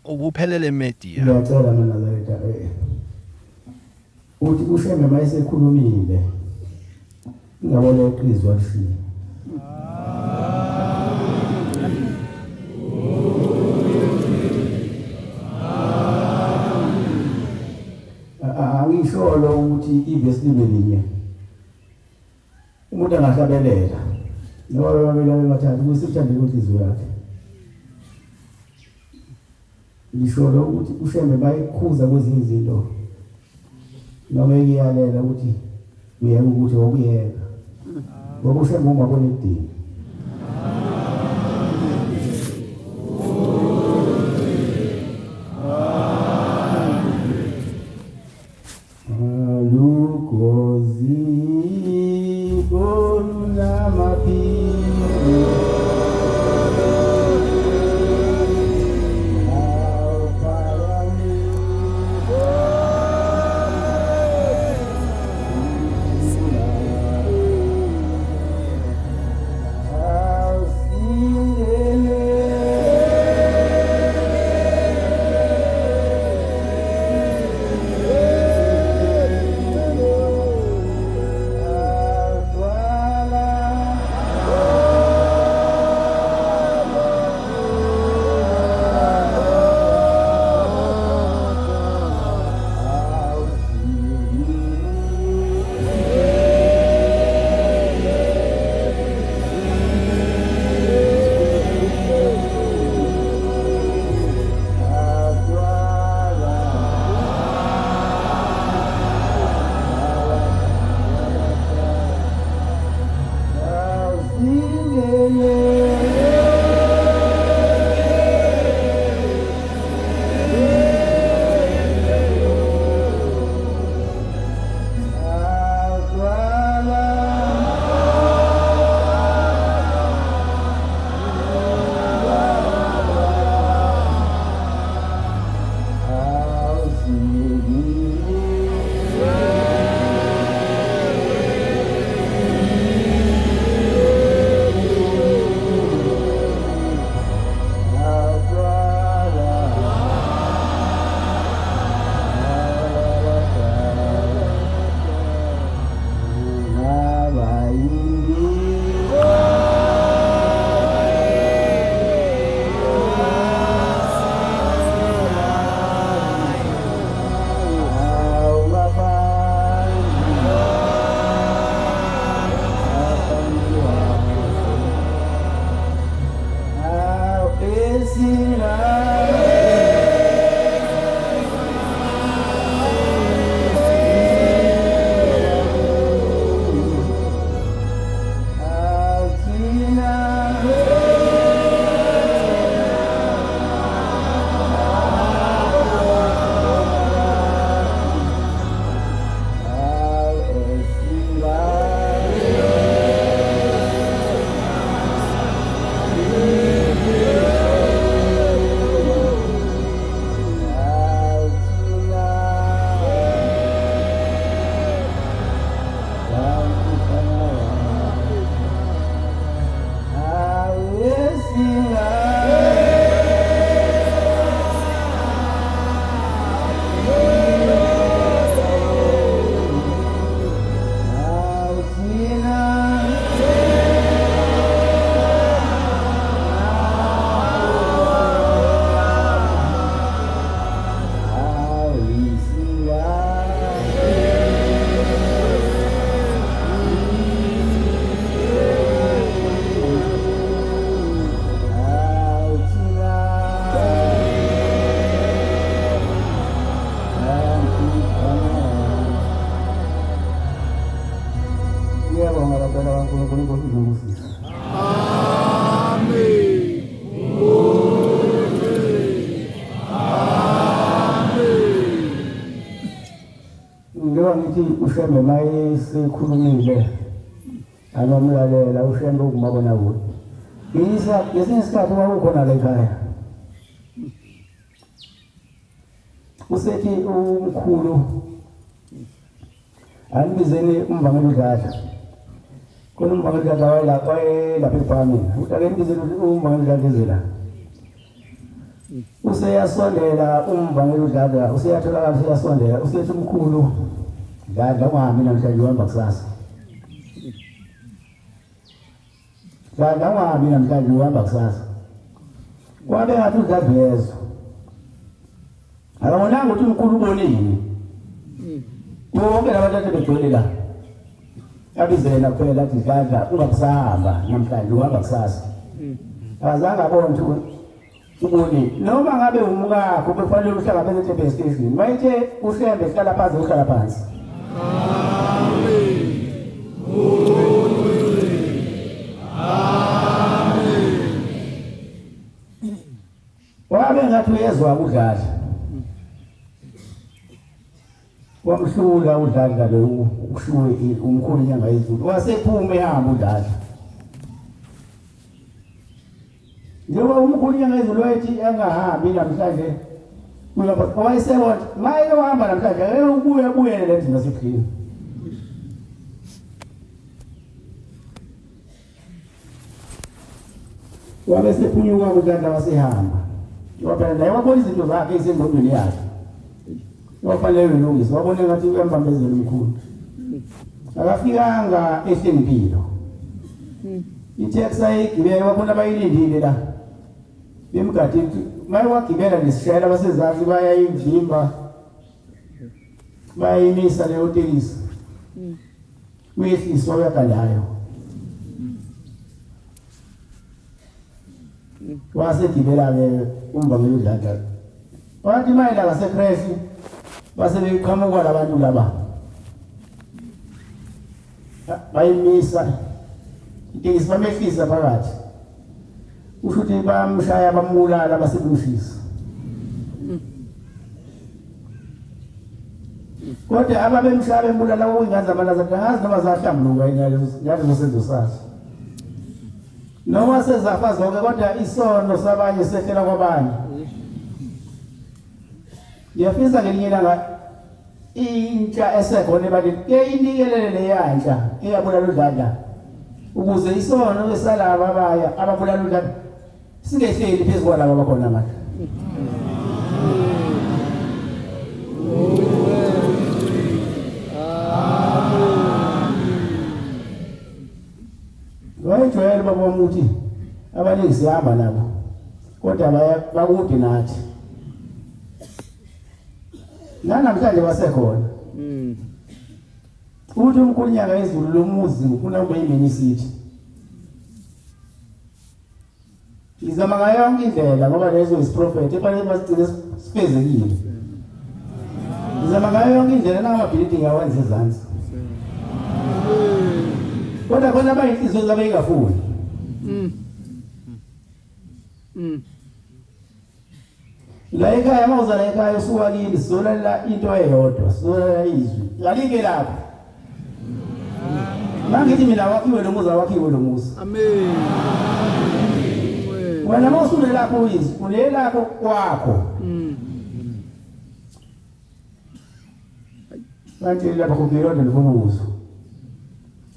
ubuphelele media. Ngiyacela mina Layita uthi ushembe mayesekhulumile ngiyabona iqizwa lishilo angisholo ukuthi ivesi libe linye umuntu angahlabelela noma babelana bathathu kusithande inhliziyo yakhe ngisholo ukuthi ushembe bayikhuza kwezinye izinto noma ekiyalela ukuthi uyeke ukuthi wokuyeka ngoba ushembe ungabona idini ushembe mayesekhulumile anomlalela ushembe ukumabona kude ngesinye isikhathi kwakukhona la ekhaya usethi umkhulu anibizeni umbangela udladla khona umbangela udladla wayelapha ebhamini uthi ake nibizeni umbangela udladla ezela useyasondela umvangeli uDladla useyatholakala useyasondela usethi umkhulu Dladla ungahambi namhlanje uhamba kusasa Dladla ungahambi namhlanje uhamba kusasa kwabe ngathi uDladla yezo akabonanga ukuthi umkhulu ubonile bonke labantu begcwele la abizela kuphela athi Dladla ungakusahamba namhlanje uhamba kusasa azange abone ukuthi ubone noma ngabe umukakho kufanele uhlangabeze eThepe station mayithe uhlembe hlala phansi uhlala phansi wabe ngathi uyezwa uDladla wamhlula uDladla lo ushuwe umkhulu inyanga yezulu wasephuma ehamba uDladla njengoba umkhulu inyanga yezulu wayethi angahambi namhlanje wayesebona maye ohamba namhlanje ubuyele le ndlela sephini wabe sephunyuka uDladla wasehamba waphela naye wabona izinto zakhe ezingqondweni yakhe wafanele ulungise wabona ngathi uyambambezela umkhulu akafikanga ehlengipilo itaxi ayigibela wabona bayilindile la bemgadi maye wagibela nesishayela basezantsi bayayivimba bayayimisa leyo tekisi uyehliswa uyagalayo wasegibela-ke umvangeli uDladla wathi mayela ngaseCrash base beqhamuka labantu laba bayimisa itekisi bamehlisa phakathi usho ukuthi bamshaya bambulala basebemshisa kodwa ababemshaya bembulala okuyingazi amalaza angazi noma zahlambuluka ngalezo senzo sazo noma sezafa zonke kodwa isono sabanye sehlela kwabanye ngiyafisa ngelinye ilanga intsha esekhona ebantwini ke inikelele leyantsha eyabulala uDladla ukuze isono esalaba abaya ababulala uDladla singehleli phezu kwalabo abakhona manje wayejwayele baba umuthi abaningi sihamba nabo kodwa bakude nathi namhlanje wasekhona uthi umkhulu inyanga yezulu lomuzi ufuna ube yimini sithi izama ngayo yonke indlela ngoba lezo isiprofeti efanele basigcine sifezekile izama ngayo yonke indlela namabhilidi awenze ezansi kodwa khona abayinhliziyo zabo ingafuni la ekhaya mawuza la ekhaya usuka kini sizolalela into eyodwa sizolalela izwi ngalike lapho mangithi mina wakhiwe lo muzi wakhiwe lo muzi amen wena mawusule lapho izwi ulelakho kwakho manje lapho kuyironda lomuzo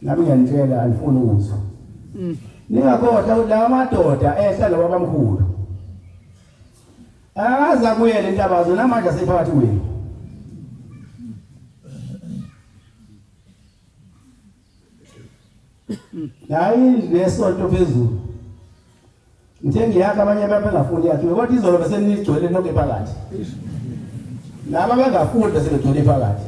ngabe ngiyanitshela alifuni ukuzwa ningakhohlwa ukuthi lawa madoda ehlala kwabamkhulu akaza kuyele intabazo namanje asephakathi kwenu hayi lesonto phezulu ngithe ngiyakha abanye abantu bengafuni yakhe kodwa izolo bese nigcwele nonke phakathi laba bengafuni bese begcwele phakathi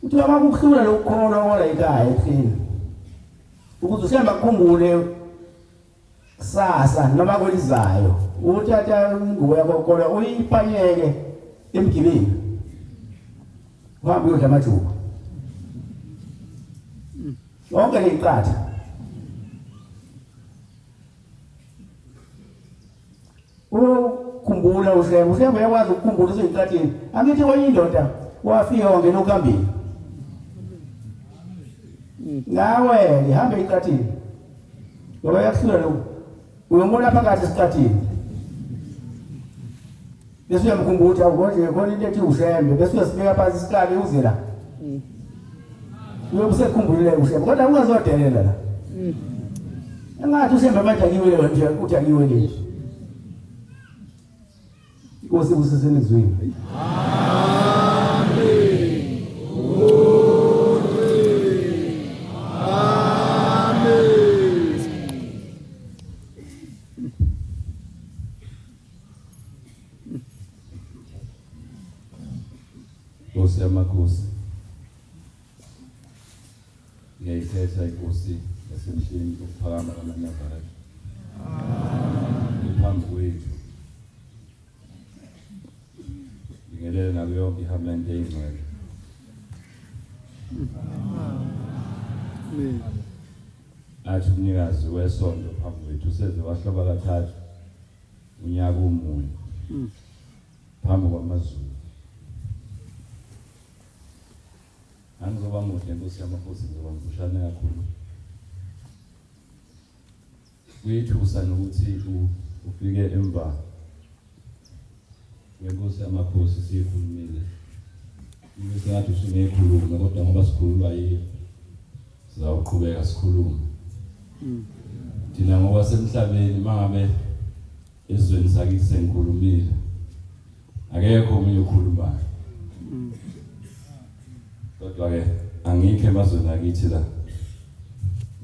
uthi uma kuhlula lokukholwa ola ekhaya ephini ukuze ushamba kukhumbule kusasa noma kwelizayo uthatha ingubo yakho kodwa uyipanyeke emgibeni uhambe uyodla amajuba yonke le iqatha ukhumbula ushembe uyakwazi ukukhumbula useyiqathini angithi kwenye indoda wafika wangena ukambini nawe lihambe iqathini ngoba yakuhlula lokho uyomona phakathi esiqathini bese uyamkhumbuza ukuthi khona into ethi ushembe bese uyasibeka phansi isikali uze la uyobusekhumbulile ushembe kodwa ungazodelela la engathi usembe amajakiwe nje ujakiwe nje Inkosi usisene ezweni Nkosi yamakhosi ngiyayithetha inkosi yasemhleni ukuphakama kwaNazaretha phambi kwethu ngibingelele nayo yonke ihamende eyingcwele athi umnikazi wesonto phambi kwethu seze wahloba kathathu unyaka omunye phambi kwamazulu angizoba muhle Nkosi yamakhosi ngizoba mfushane kakhulu kuyithusa nokuthi ufike emva kwenkosi yamakhosi sikhulumile bese ngathi usungekhuluma kodwa ngoba sikhuluma yiyo sizawuqhubeka sikhuluma thina ngoba semhlabeni mangabe ezweni sakithi sengikhulumile akekho omunye okhulumayo kodwa-ke angikho emazweni akithi la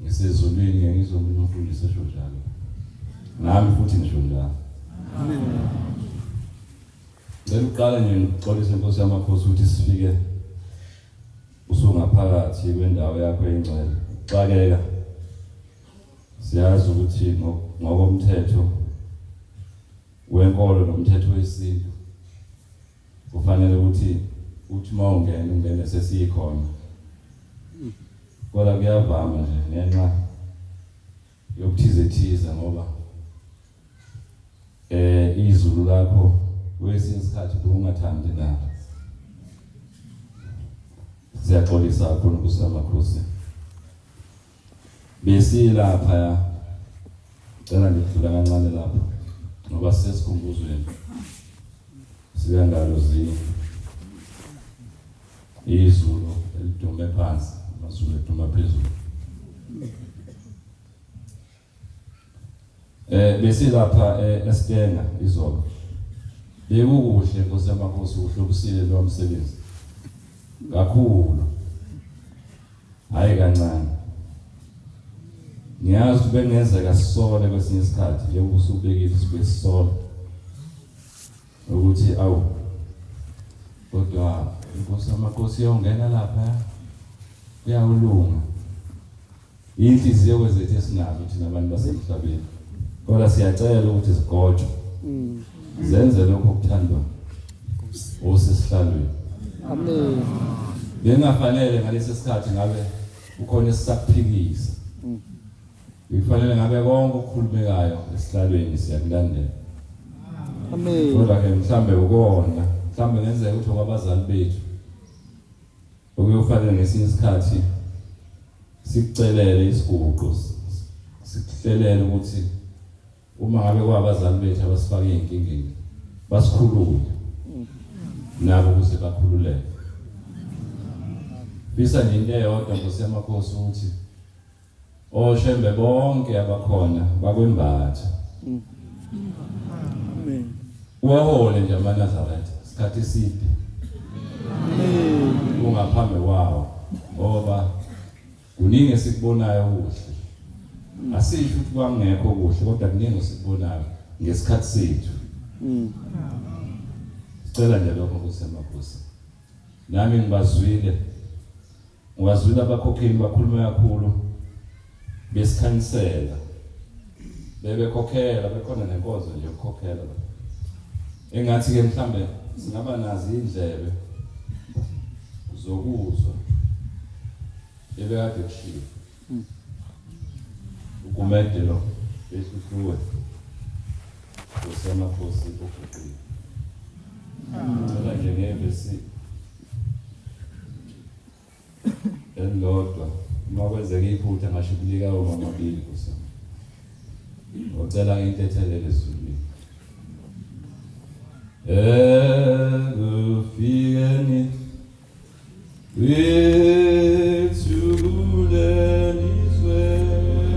ngisezulwini ngizomunye umfundisi esho njalo nami futhi ngisho njalo Ngicela nje ngixolise Nkosi yamakhosi ukuthi sifike usungaphakathi kwendawo yakho engcwele uxakeka siyazi ukuthi ngokomthetho wenkolo nomthetho wesintu kufanele ukuthi mawungena sesiyikhona kodwa kuyavama nje ngenxa yokuthizethiza ngoba izulu lakho kwesinye isikhathi ungathandi na siyaxolisa kakhulu Nkosi yamakhosi besilapha cela ngidlula kancane lapha ngoba sesikhumbuzweni siyangalo izulu elidume phansi amazulu eduma phezulu besilapha eStenga izolo bekukuhle Nkosi yamakhosi uhlobisile lo msebenzi kakhulu hayi kancane ngiyazi bengenzeka sisole kwesinye isikhathi njengoba usubekile sibesisole ukuthi awu kodwa Nkosi yamakhosi yongena lapha kuyawulunga inhliziyo kwezethu esinazo thina abantu basemhlabeni kodwa siyacela ukuthi sigojwe zenze lokho okuthandwa osesihlalweni amen bengafanele ngalesi sikhathi ngabe ukhona esisakuphikisa kufanele ngabe konke okukhulumekayo esihlalweni siyakulandela amen kodwa ke mhlambe ukona mhlambe ngenzeka ukuthi kwabazali bethu okuyofanele ngesinye isikhathi sikucelele isiguqo sikuhlelele ukuthi uma ngabe kwabazali bethu abasifaka izinkingeni basikhulule nabo ukuze bakhululeke bisa nje into eyodwa Nkosi yamakhosi ukuthi oshembe bonke abakhona bakwembatha amen wahole nje amaNazaretha isikhathi eside amen ungaphambi kwawo ngoba kuningi esikubonayo kuhle asisho ukuthi kwangekho kuhle kodwa kuningi esikubonayo ngesikhathi sethu sicela nje lokho Nkosi yamakhosi nami ngibazwile abakhokheli bakhuluma kakhulu besikhanyisela bebekhokhela bekhona nenkonzo nje ukukhokhela engathi ke mhlambe singaba nazi indlebe zokuzwa ebekade kushiwo ukumedelo besihluwe Nkosi yamakhosi okuqina ngicela nje ngevesi elilodwa uma kwenzeka iphutha ngashibilika omabili Nkosi ngicela ngintethelele ezulwini Egofieni Wethulen Israel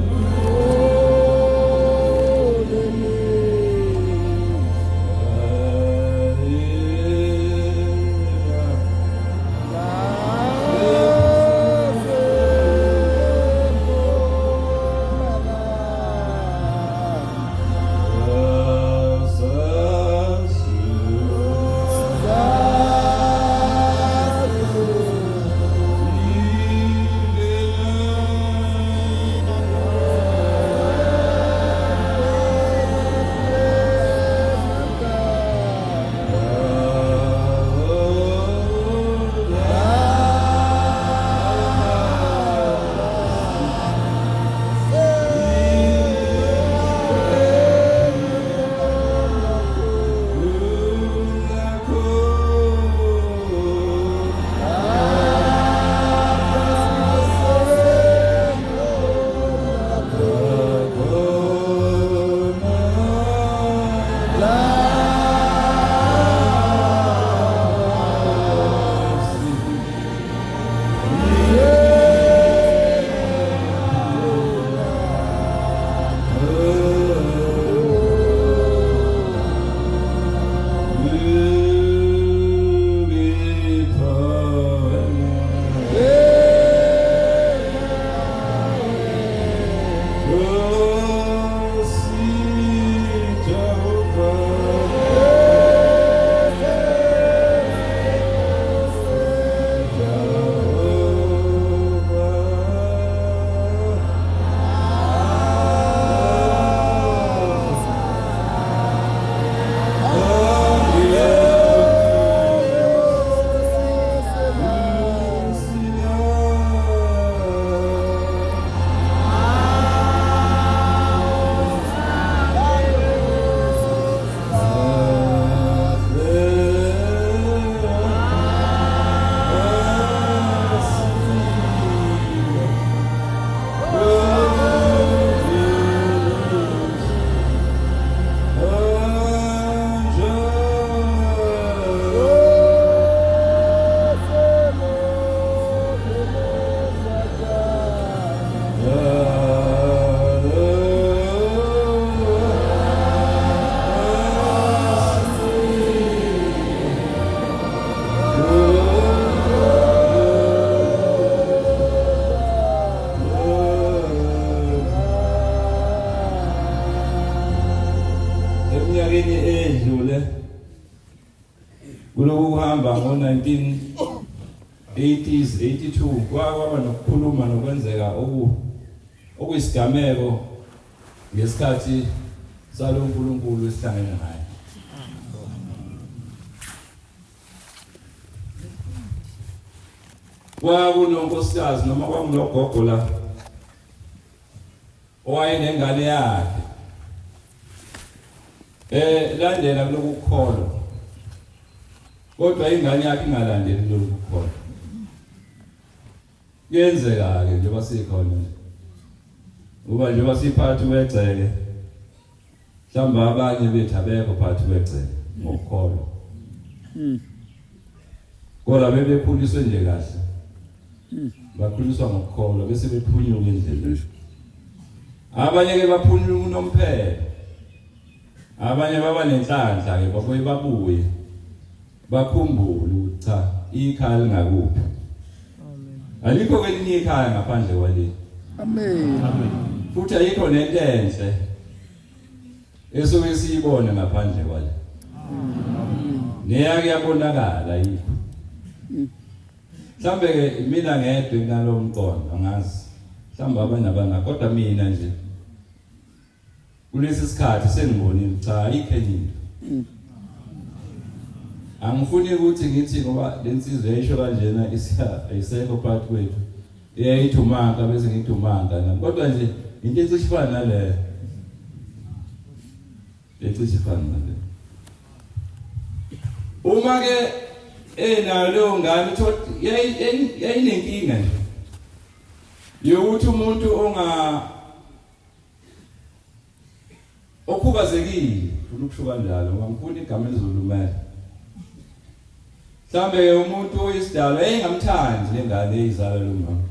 Eminyakeni edlule kuloku kuhamba ngo-1980s 82 kwaba nokukhuluma nokwenzeka okuyisigameko ngesikhathi salo uNkulunkulu esihlangene naye. Kwakunonkosikazi noma kwakunogogo la owayengane yakhe landela kuloku kukholo, kodwa ingane yakhe ingalandeli lokhu kukholo. Kuyenzeka ke njengoba sikhona nje, uba njengoba siphathi wegceke, mhlawumbe abanye bethu abekho phathi wegceke ngokukholo, kodwa bebekhuliswe nje kahle, bakhuliswa ngokukholo bese bephunyuka endleleni. Abanye ke baphunyuka unomphela, abanye baba nenhlanhla ke babuye bakhumbule ukuthi cha ikhaya lingakuphi. Alikho kwelinye ikhaya ngaphandle kwaleli. Amen. Futhi ayikho nento enhle esuke siyibone ngaphandle kwale. Neyake yabonakala ayikho. Mhlambe ke mina ngedwe nalo mqondo angazi. Mhlambe abanye abana kodwa mina nje kulesi sikhathi sengibonile cha ayikho into. Angifuni ukuthi ngithi ngoba lensizwe yayisho kanjena ayisekho phakathi kwethu. Iyayithumanga bese ngithumanga nami. Kodwa nje into ecisifana nale. Ecisifana nale. Uma ke nalo ngane uthi yayinenkinga nje. Yokuthi umuntu okhubazekile ukusho kanjalo ngangifuna igama elizolumela. Mhlambe umuntu oyisidalwa engamthandi lengane eyizala lo mama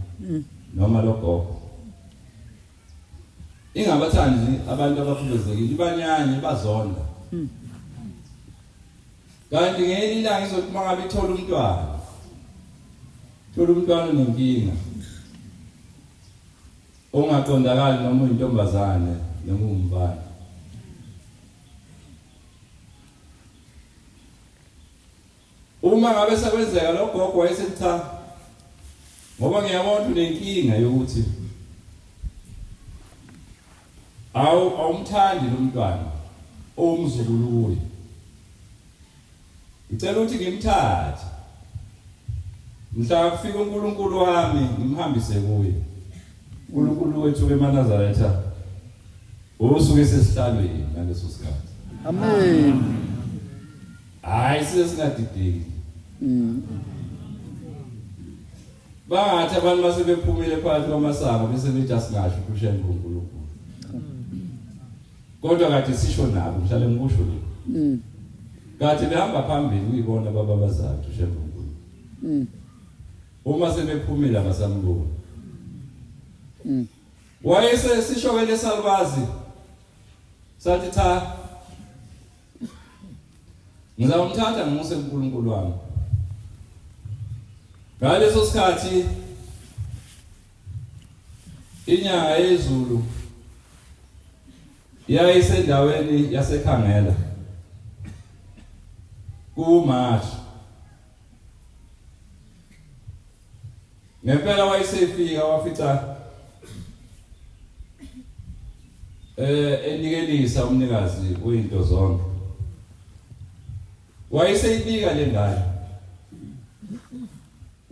noma logogo. Ingabathandi abantu abakhubazekile ibanyanye bazonda. Kanti ngelinye ilanga izothi mangabe ithola umntwana. Thola umntwana nenkinga. Ongaqondakali noma uyintombazane noma umfana. Uma ngabe sakwenzeka logogo wayesethi ngoba ngiyabona unenkinga yokuthi awumthandi lo mntwana omzukulu kuye. Ngicela ukuthi ngimthathe. Mhla kufika uNkulunkulu wami ngimhambise kuye. uNkulunkulu wethu eManazaretha usuke sesihlalweni ngaleso sikhathi. Amen. Hayi sesingadideki. Bathi abantu basebephumile phakathi kwamasango bese bethi asingasho ukushiya uNkulunkulu. Kodwa kade sisho nabo mhlale ngikusho lokho. Kade behamba phambili uyibona baba bazali ushiya uNkulunkulu. Uma sebephumile abasambona. Wayese sishokele salwazi. Sathi cha ngizamthatha ngimuse uNkulunkulu wami. Ngaleso sikhathi inyanga yezulu yayisendaweni yaseKhangela kuMarch. Ngempela wayesefika wafica enikelisa umnikazi uyinto zonke. Wayeseyibika le ngane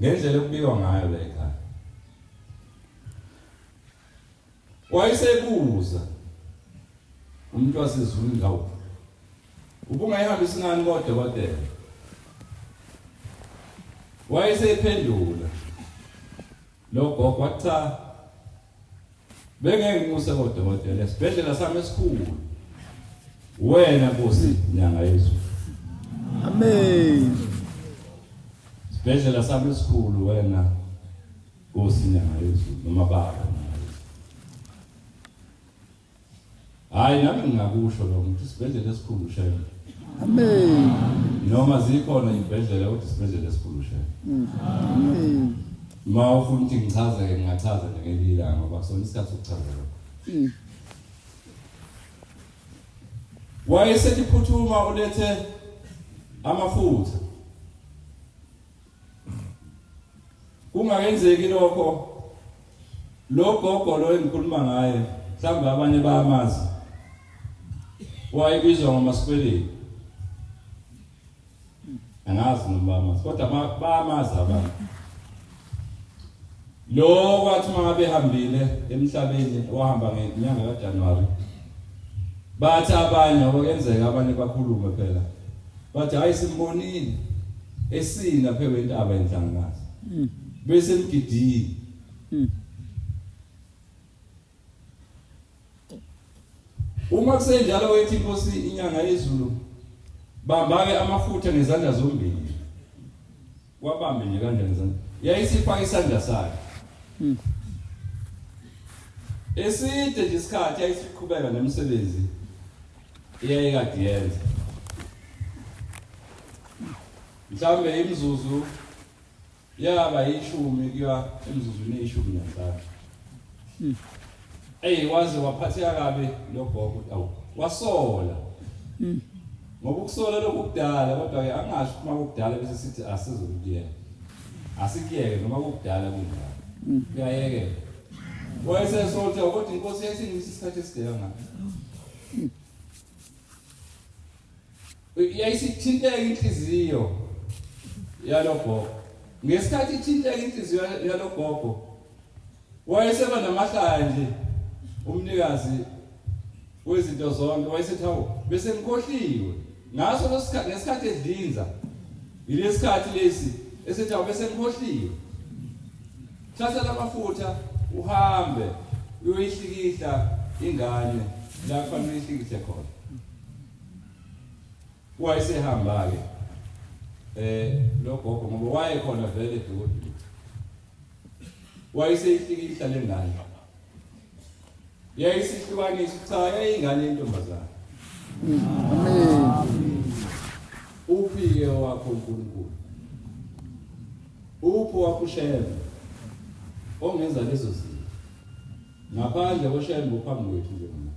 ngendlela ekubikwa ngayo la ekhaya. Wayesebuza umuntu wasezulu ngawo, ubungayihambisa ingane kodokotela? Wayesephendula lo gogo wathi cha, bengeke ngimuse kodokotela, esibhedlela sami esikhulu, wena Nkosi Nyanga Yezulu. Amen. Isibhedlela sami esikhulu, wena Nkosi Nyanga Yezulu, noma baba. Hayi nami ngingakusho lo muntu, isibhedlela esikhulu shaya. Amen. Noma zikhona izibhedlela kodwa isibhedlela esikhulu shaya. Amen. Ma ufuna ukuthi ngichaze ke ngingachaza ngelilanga ngoba kusona isikhathi sokuchazela. Wayesethi phuthuma ulethe amafutha. Kungakenzeki lokho, lo gogo lo engikhuluma ngaye, mhlawumbe abanye bayamazi. Wayebizwa ngoMasikweleti. Angazi noma bayamazi, kodwa bayamazi abantu. Lo kwathi mangabe ehambile emhlabeni, wahamba ngenyanga kaJanuwari, bathi abanye okwenzeka abanye bakhulume phela, bathi hayi simbonile esina phela intaba enhlangazi bese mgidini. Uma kusenjalo wethi Nkosi inyanga yezulu, bamba-ke amafutha ngezandla zombili, wabambe nje kanje ngezandla, yayisifaka isandla sakhe. Eside nje isikhathi yayisiqhubeka nemsebenzi iyayekade yenza. Mhlawumbe imizuzu yaba 10 kuya emizuzwini 15. Waze waphatheka kabi lo gogo, awu wasola. Ngoba ukusola lokhu kudala, kodwa ke angasho uma kukudala bese sithi asizokuyeka. Asikiyeke noma kukudala kunjalo. Kuyayeke. Wayesesolta kodwa Inkosi yayisingisa isikhathi esidela ngayo. Yayisithinteka inhliziyo yalogogo. Ngesikhathi ithinteka inhliziyo yalogogo, wayeseba namahlaya nje umnikazi wezinto zonke, wayesethi hawo bese ngikhohliwe ngaso ngesikhathi edlinza, yilesikhathi lesi esethi hawo bese ngikhohliwe. Thatha lamafutha uhambe uyoyihlikihla ingane la kufanele uyihlikihle khona. Wayesehamba ke lo gogo ngoba wayekhona vele edolobheni. Wayeseyihlikihla lengane, yayisihlukanisa cha yayingane yentombazana. Amen. Uphi-ke wakho uNkulunkulu? Uphi wakho uShembe ongenza lezo zinto ngaphandle koShembe uphambi kwethu nje mna?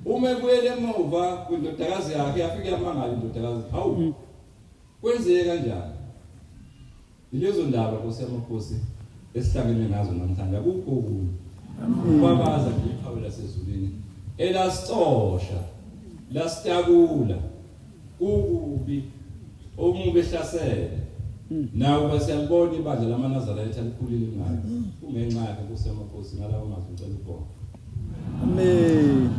Uma ebuyele emuva kwindodakazi yakhe yafika yamangala indodakazi, hawu kwenzeke kanjani? Yilezo ndaba Nkosi yamakhosi esihlangene nazo namhlanje, akukho okunye. Kwabaza nje iqhawe lasezulwini elasicosha lasitakula kukubi omubi ehlasele. Nawo basiyabona ibandla lamaNazaretha likhulile ngayo kungenxa yakhe Nkosi yamakhosi ngalawo mazwi ngicela ukubonga. Amen.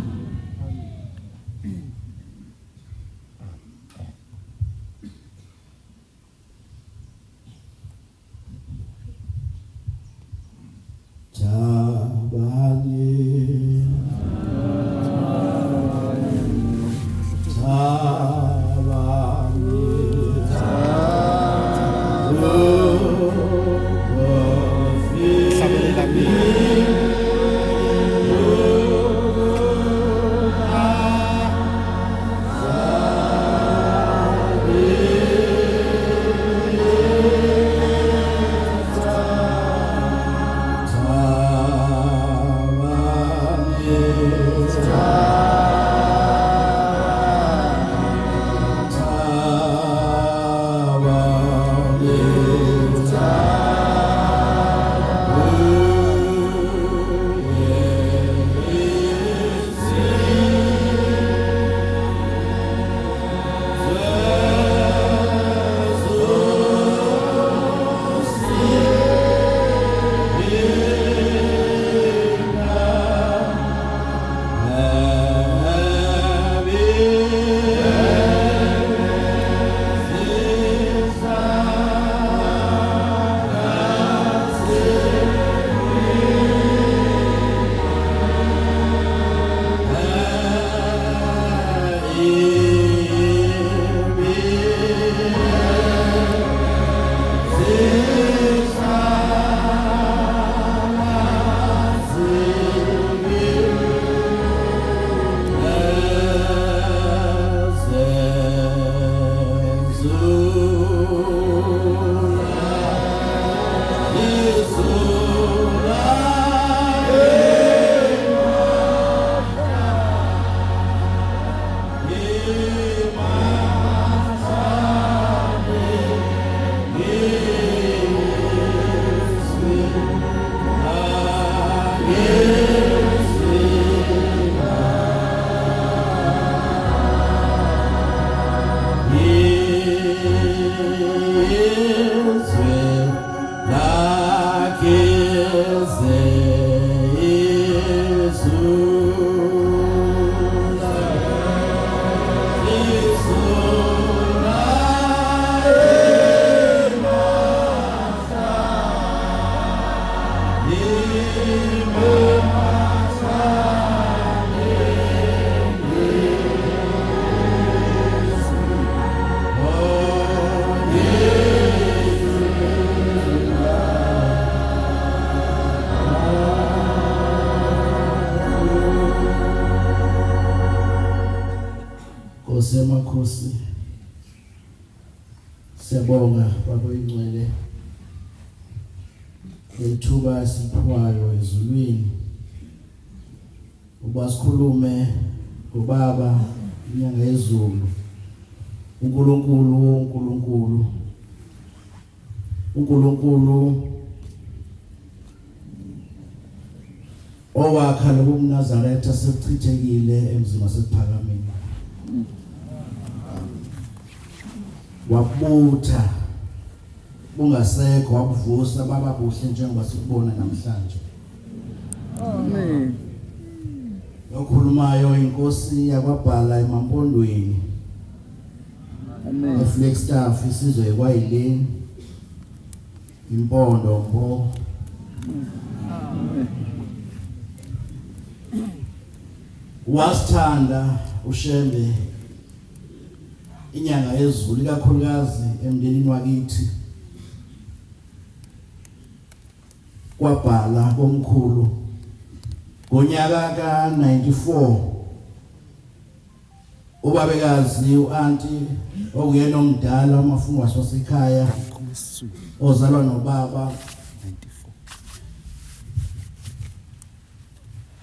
Nkosi yamakhosi, siyabonga baba ingcwele lethuba esiphiwayo ezulwini uba sikhulume ngobaba inyanga yezulu. uNkulunkulu owakha lobuNazaretha sekuchithekile emzini wasephakameni, wabutha bungasekho, wabuvusa baba buhle njengoba sikubona namhlanje. Amen. Okhulumayo inkosi yakwabhala eMampondweni, Amen. eFlagstaff, isizwe eKwayileni, Impondo Mpo. Wasithanda uShembe inyanga yezulu, ikakhulukazi emndenini wakithi kwabhala komkhulu ngonyaka ka94. Ubabekazi uanti okuyena omdala umafungwa wasekhaya ozalwa nobaba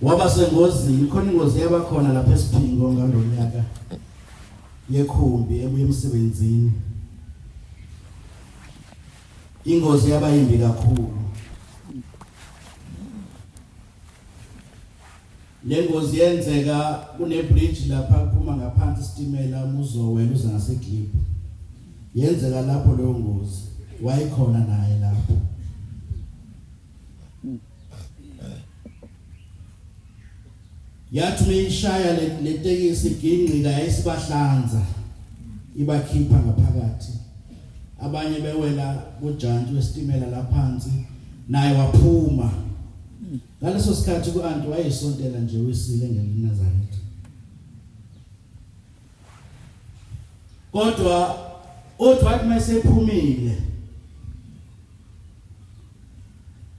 waba sengozini. Khona ingozi yabakhona lapha eSiphingo ngalonyaka yekhumbi ebuye emsebenzini. Ingozi yabayimbi kakhulu. Lengozi yenzeka kune bridge lapha kuphuma ngaphansi isitimela umuzowela uza ngaseGlippi. Yenzeka lapho leyo ngozi, wayikhona naye lapho. Yathi meyishaya le tekisi iginqika yayisibahlanza ibakhipha ngaphakathi. Abanye bewela kujantshi wesitimela laphansi naye waphuma. Ngaleso sikhathi kuanti wayesontela nje wisile ngeNazaretha. Kodwa uthi wathi mayesephumile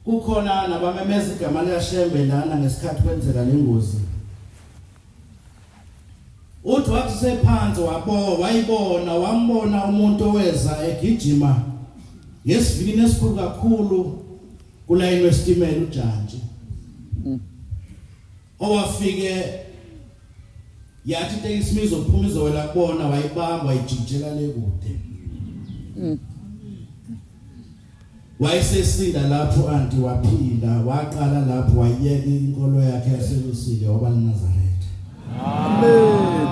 kukhona nabamemeza igama likaShembe lana ngesikhathi kwenzeka lengozi. Uthi wathi sephansi wambona umuntu oweza egijima ngesivinini esikhulu kakhulu kulayini wesitimela ujantshi. Owafike yathi tekisi mizophuma izowela kubona, wayibamba wayijikijela le kude. Wayesesinda lapho anti waphinda waqala lapho wayiyeka inkolo yakhe yaselusile waba eNazaretha. Amen.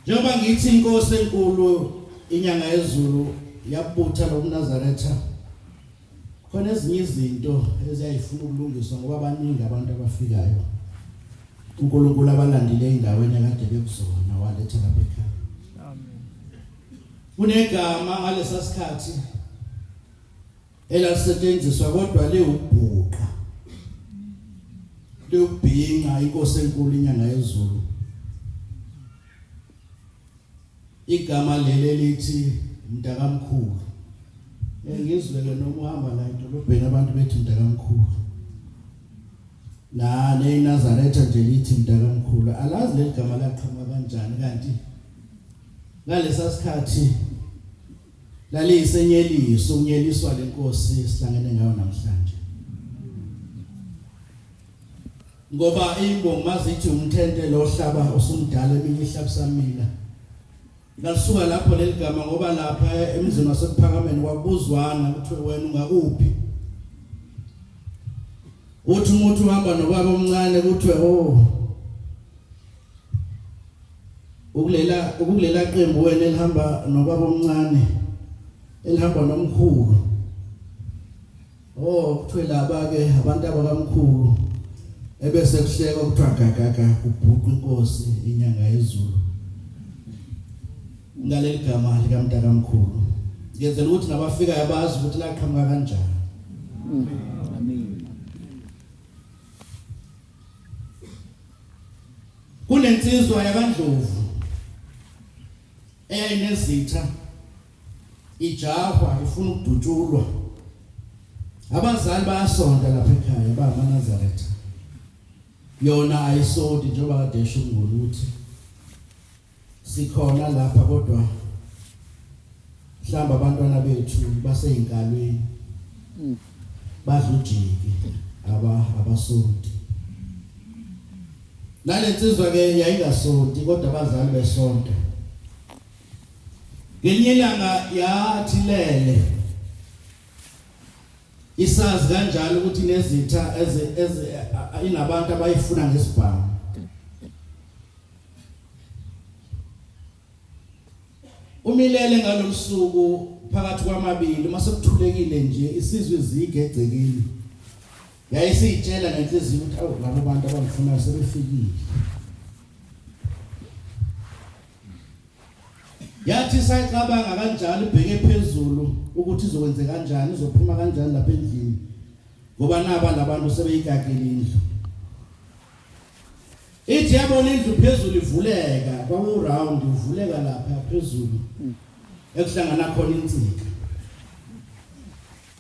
Njengoba ngithi inkosi enkulu inyanga yezulu yabutha lobuNazaretha, khona ezinye izinto eziyayifuna ukulungiswa ngoba abaningi abantu abafikayo uNkulunkulu abalandile endaweni ekade bekuzona waletha lapha ekhaya. Amen. Kunegama ngalesa sikhathi elasetshenziswa kodwa liwubhuqa, liwubhinqa inkosi enkulu inyanga yezulu. Igama leli lithi Mntakamkhulu. Ngizwele noma uhamba la edolobheni abantu bethi Mntakamkhulu. La neNazaretha nje lithi Mntakamkhulu. Alazi leli gama laqhamuka kanjani, kanti ngalesa sikhathi laliyisenyeliso, unyeliswa lenkosi sihlangene ngayo namhlanje. Ngoba imbongi mazithi umthente lo hlaba usumdala eminye ihlabusamila. Ngasuka lapho leli gama ngoba lapha emzini wasephakameni kwabuzwana kuthiwe wena ungakuphi. Uthi umuntu uhamba nobaba omncane kuthiwe ukulela qembu wena elihamba nobaba omncane elihamba nomkhulu. Kuthiwe laba ke abantu abakamkhulu ebese kuhleka kuthiwa gagaga kubhuqa inkosi inyanga yezulu. Ngaleli gama likaMntakamkhulu ngenzela ukuthi nabafika yabazi ukuthi laqhamuka kanjani. Amen. Kunensizwa yakaNdlovu eyayinezitha ijahwa ifuna ukudutshulwa. Abazali bayasonda lapha ekhaya bamaNazaretha. Yona ayisodi njengoba kade esho uNgulu ukuthi sikhona lapha kodwa mhlamba abantwana bethu baseyinkalweni badlujiki abasonti nalensizwa ke yayingasonti kodwa abazali besonto ngelinye ilanga yathi lele isazi kanjalo ukuthi nezitha inabantu abayifuna ngesibhamu umilele ngalomsuku phakathi kwamabili mase kuthulekile nje isizwe izigegcekile yayisitshela ngenhliziyo ukuthi awu labo bantu abangifuna sebefikile yathi sayicabanga kanjalo ibheke phezulu ukuthi izokwenze kanjani izophuma kanjani lapha endlini ngoba naba labantu sebeyigagile indlu ithi yabona indlu phezulu ivuleka kwaku round ivuleka lapha phezulu ekuhlangana khona insika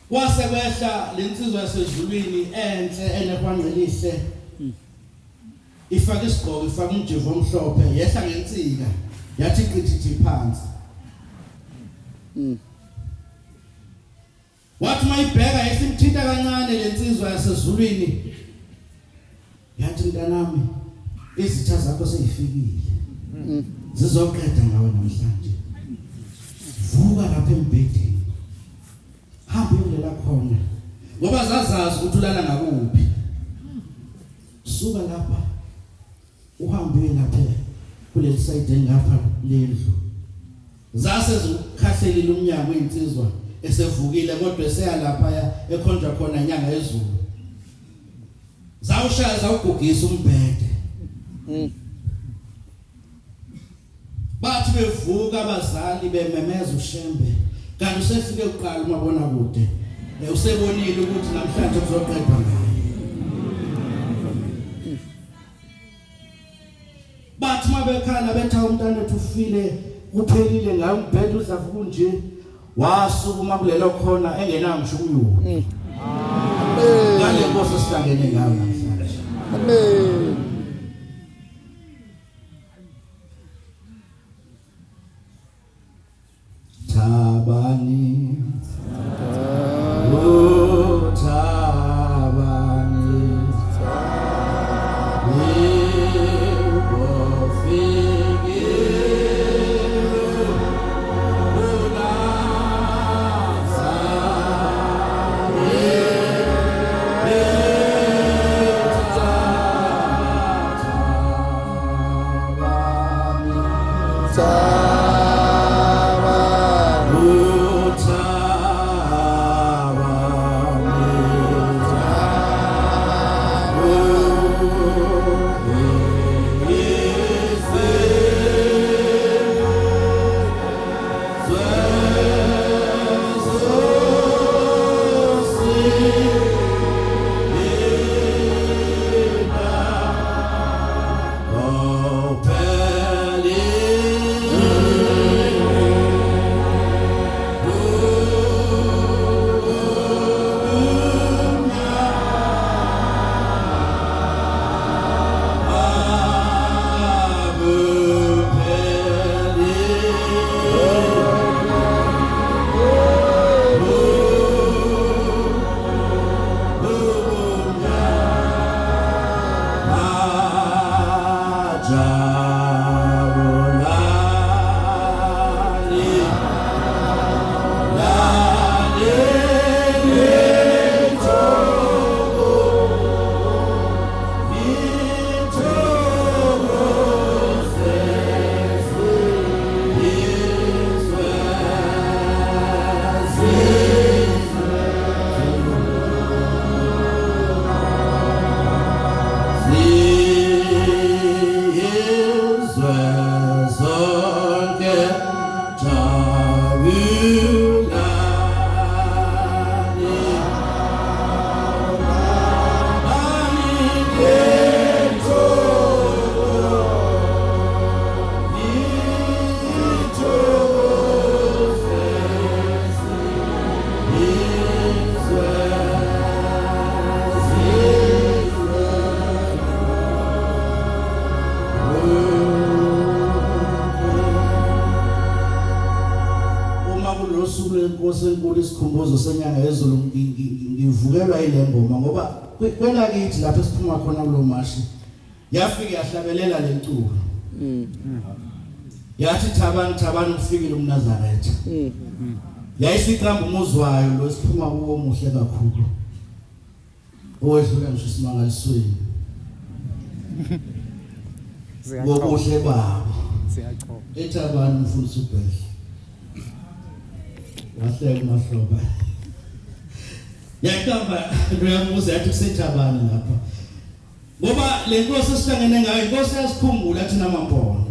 kwase kwehla lensizwa yasezulwini enhle enekwangcelihle ifaka isigqoko ifaka umjevo omhlophe yehla ngensika yathi qithi phansi wathi mayibheka esimthinta kancane lensizwa yasezulwini yathi mntanami izitha zakho seyifikile zizoqeda ngawe namhlanje vuka lapha embhedeni hamba uyolala khona ngoba zazazi ukuthi ulala ngakuphi suka lapha uhambe lapha kuleli side ngapha lendlu zase zikhahlelile umnyango insizwa esevukile kodwa eseya lapha ekhonjwa khona inyanga yezulu zawushaya zawugugisa umbhede bathi bevuka abazali bememeza ushembe kanti usefike uqala umabona kude usebonile ukuthi namhlanje kuzoqedwa ngayo bathi mabekhala betha umntana wethu ufile kuphelile ngayo umbhede udlavuka kunje wasukuma kulelo khona engenangisho umyuku ngale nkosi sihlangene ngayo namhlanje Amen. Tabani inkosi enkulu isikhumbuzo senyanga yezulu ngivukelwa ile ngoma ngoba kwelakithi lapho esiphuma khona kulo mashi yafika yahlabelela leculo yathi thabani kufikile umNazaretha yayisiqamba umuzwayo lo siphuma kuwo muhle kakhulu owedlula ngisho isimangalisweni ngobuhle babo eThabani mfundisi uBhele wahleka mahloba yaqamba loyamuza yathi kuseThabani lapha ngoba le nkosi esihlangene ngayo inkosi yasikhumbula thina mampondo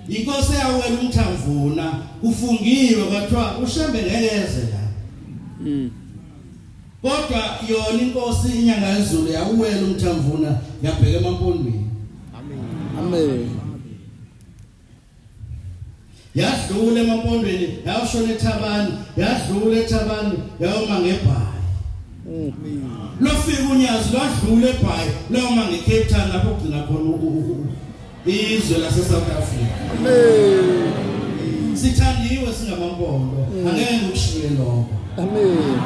inkosi yawela umthamvuna kufungiwe kwathiwa ushembe ngekeze la kodwa yona inkosi inyanga yezulu yawela umthamvuna yabheka emampondweni Amen. yadlula emampondweni yashona eThabani yadlula eThabani yayoma ngeBhayi lofika unyazi lwadlula eBhayi loma ngeCape Town lapho kugcina khona izwe lase South Africa amen sithandiwe singamampondo angeke ngikushiye lokho Amen.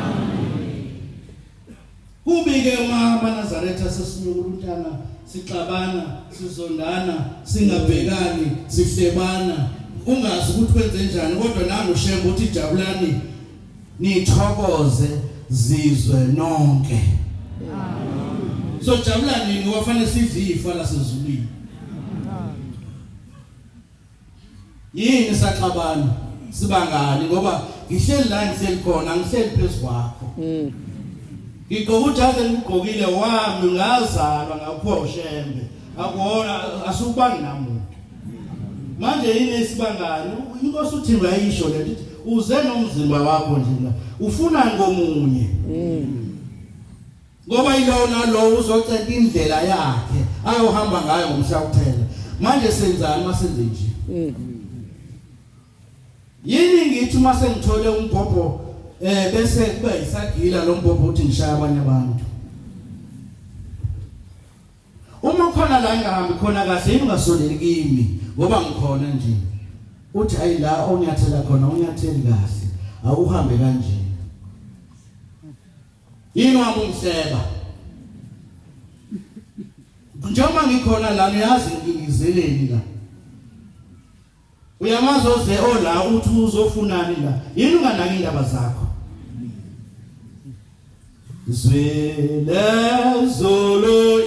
kubike uMaNazaretha sesinyukula untana sixabana sizondana singabhekani sihlebana ungazi ukuthi kwenze njani kodwa nangu shembe uthi jabulani nithokoze zizwe nonke so jabulani niwafane sizifa lasezulwini yini saxabana sibangani ngoba ngihleli la ngihleli khona ngihleli phezukwakho ngigqoka ujazi engigqokile wami ngazalwa ngaphiwa ushembe akuona asubangi namuntu manje yini esibangani inkosi uthi ngayisho lethi uze nomzimba wakho nje ufuna ngomunye ngoba ilona lo uzocela indlela yakhe ayohamba ngayo ngomhla kuphela manje senzani masenze nje yini ngithi mase ngithole umbhobho bese kube isagila lo mbhobho uthi ngishaya abanye abantu uma khona la ngihambi khona kahle yini ungasondeli kimi ngoba ngikhona nje uthi ayi la onyathela khona unyatheli kahle awuhambe kanje yini wamumhleba njengoba ngikhona la niyazi ngizeleni la uyamazoze ola uthi uzofunani la yini unganaki indaba zakho zwele zolo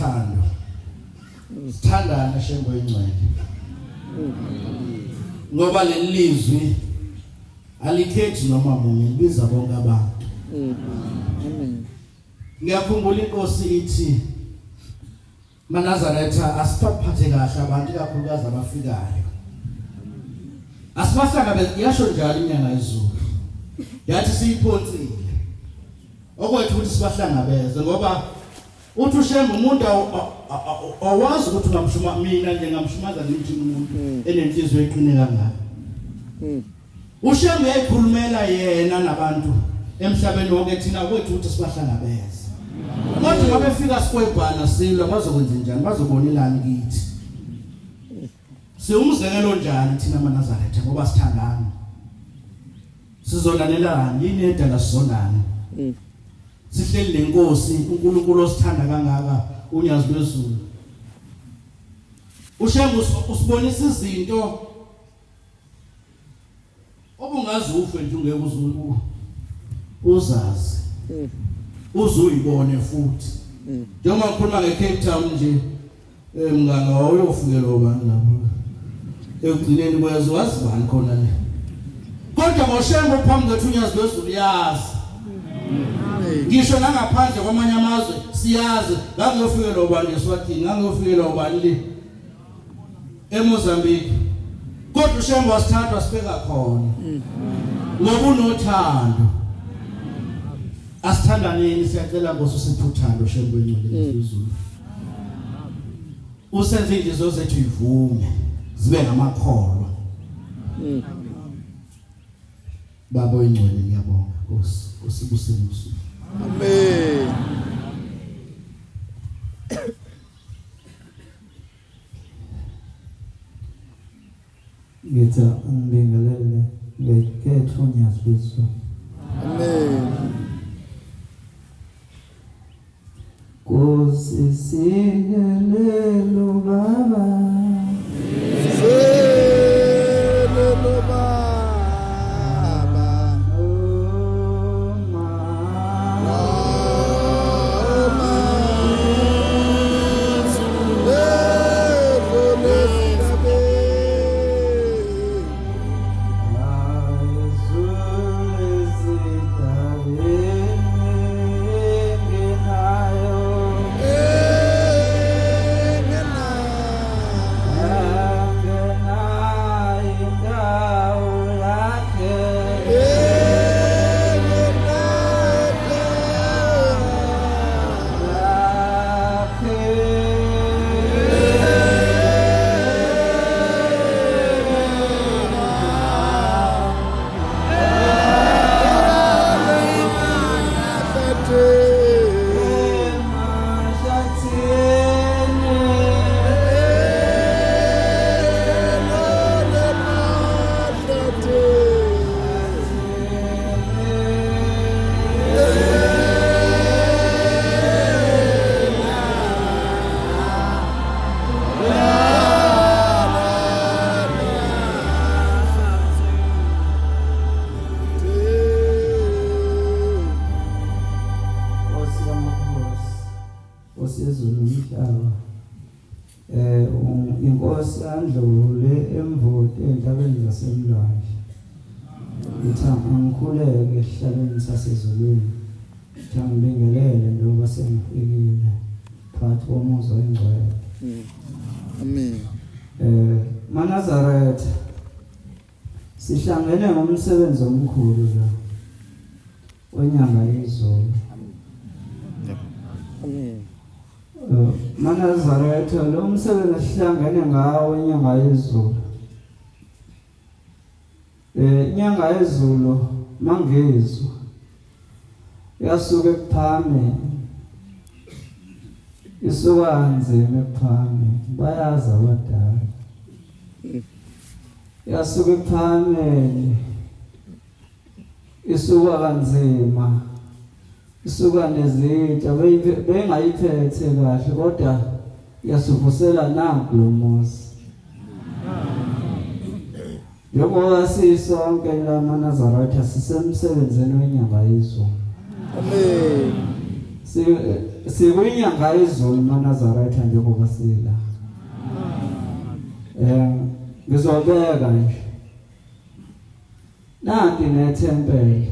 ngothando sithandana shembo ingcwele ngoba lelizwi alikhethi noma munye libiza bonke abantu Amen. ngiyakhumbula inkosi ithi maNazaretha asiphathe kahle abantu kakhulukazi abafikayo asibahlangabeze yasho njalo inyanga yezulu yathi siyiphonsile okwethu ukuthi sibahlangabeze ngoba uthi ushemba umuntu awazi ukuthi ungamshuma mina njengamshumaza ngithi umuntu enenhliziyo eqine kangaka ushemba ekhulumela yena nabantu emhlabeni wonke thina kwethu ukuthi sibahlangabeze kodwa ngabe fika sikwebhana silwa bazokwenza njani bazobonelani kithi siumzekelo njani thina maNazaretha ngoba sithandana sizonanelani yini edala sizonana sihleli lenkosi uNkulunkulu osithanda kangaka unyazi lwezulu ushemba usibonisa izinto obungazi ufe nje ungeke uzazi uzuyibone futhi njengoba ngikhuluma ngeCape Town nje mnganga wawuyofukela obani lapho ekugcineni kwezazi bani khona le kodwa ngoshemba phambi kwethu unyazi lwezulu yazi ngisho nangaphandle kwamanye amazwe siyazi ngangiyofukela obani eSwatini ngangiyofukela obani le eMozambique kodwa ushemba wasithatha sibeka khona ngoba unothando asithandaneni siyacela Nkosi usiphe uthando shembo engcwele lezulu usenze inhliziyo zethu ivume zibe ngamakholwa baba oyingcwele ngiyabonga Nkosi usibusele usuku Amen. Ngithi ngibingelele ngekhethu unyazi lwezulu Amen. Nkosi singelelo baba Selelo baba. Inkosi andlule emvoti entabeni zasemlwandle ithi angikhuleke esihlabeni sasezulwini ithi ngibingelele njengoba sengifikile phakathi komuzi oyingcwele Amen. maNazaretha sihlangene ngomsebenzi omkhulu la wenyanga yezulu Amen. maNazaretha lo msebenzi sihlangene ngawo inyanga yezulu inyanga yezulu mangezwe yasuke ekuphame isuka kanzima ekuphame bayazi abadala yasuke ekuphame isuka kanzima isuka nezitsha bengayiphethe kahle kodwa yasuvusela nanku lo muzi njengoba sisonke la maNazaretha sisemsebenzini wenyanga yezulu Amen. sikwinyanga yezulu maNazaretha njengoba sila. Ngizobeka nje. Nanti nethempeli.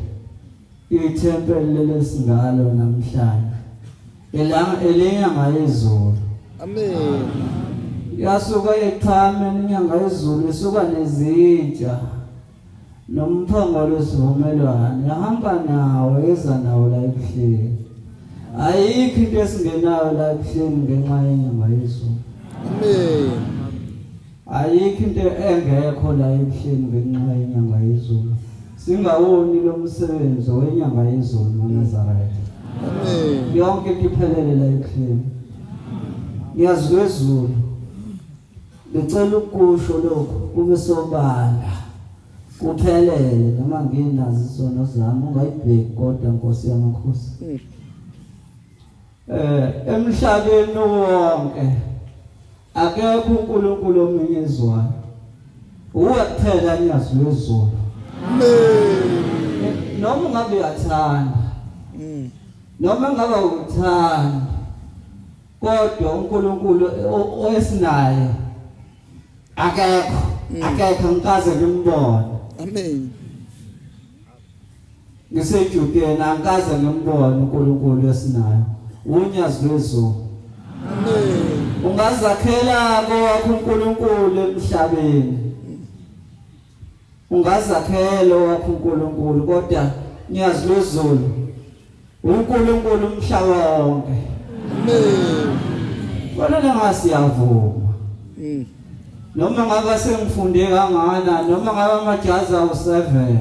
Ithempeli lesingalo namhlanje. Elinyanga yezulu. Amen. Yasuka eqhameni inyanga yezulu isuka nezintsha. Nomphongolo wesivumelwano yahamba nawo eza nawo la ebuhleni. Ayikho into esingenayo la ebuhleni ngenxa yenyanga yezulu. Amen. Ayikho into engekho la ebuhleni ngenxa yenyanga yezulu. Singawoni lo msebenzi wenyanga yezulu maNazaretha. Amen. Yonke into iphelele la ebuhleni. Ngiyazwe izulu. Ngicela ukusho lokho kube sobala. Kuphelele noma nginazo isono zami ungayibheki kodwa Nkosi yamakhosi. Emhlabeni wonke akekho uNkulunkulu omenyezwayo. Uwe kuphela niyazwe izulu. Amen. Noma ngabe uyathanda. Noma ngabe uthanda. Kodwa uNkulunkulu oyesinaye akekho ngikaze ngimbone. Amen. Ngisejudeni angikaze ngimbone uNkulunkulu esinayo. Unyazi lwezulu. Amen. Ungazakhela kwakho uNkulunkulu emhlabeni. Ungazakhela wakho uNkulunkulu kodwa unyazi lwezulu. uNkulunkulu umhlaba wonke. Amen. Wena ngasiyavuma. Noma ngabe sengifunde kangana noma ngabe amajazi awu7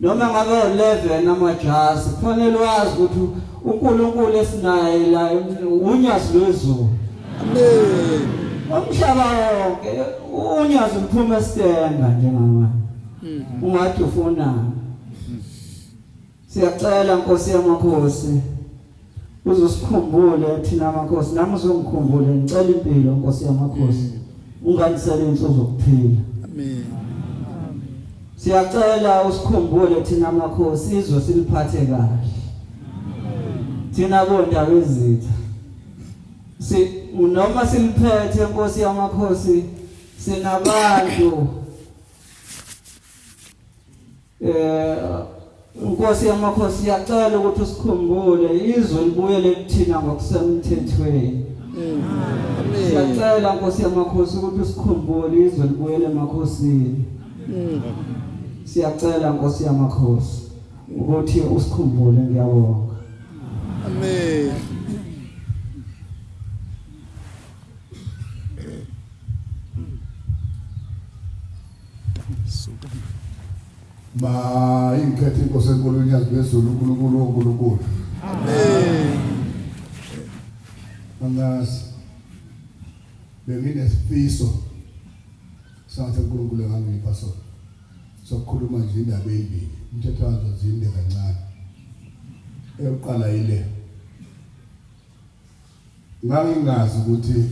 noma ngabe 11 amajazi kufanele wazi ukuthi uNkulunkulu esinaye la unyazi lwezulu. Amen. Umhlaba wonke unyazi uphuma esitenga njengamanje. Ungathi ufuna. Siyacela Nkosi yamakhosi uzosikhumbule thina amakhosi nami uzongikhumbule ngicela impilo Nkosi yamakhosi. Unganisele insuku zokuphila. Amen. Siyacela usikhumbule thina amakhosi izwe siliphathe kahle. Thina bondawo ezitha. Noma siliphethe Nkosi yamakhosi sinabantu Nkosi yamakhosi siyacela ukuthi usikhumbule izwe libuyele kuthina ngokusemthethweni. Amen. Siyacela Nkosi yamakhosi ukuthi usikhumbule izwe libuyele emakhosini. Siyacela Nkosi yamakhosi ukuthi usikhumbule ngiyabonga. Amen. Ingikhethe Inkosi enkulu unyazi lwezulu uNkulunkulu. Amen. Angazi benginesifiso sathi uNkulunkulu engangipha sona. Sokukhuluma nje indaba eyibili. Umthetho wazo zinde kancane. Eyokuqala ile. Ngangingazi ukuthi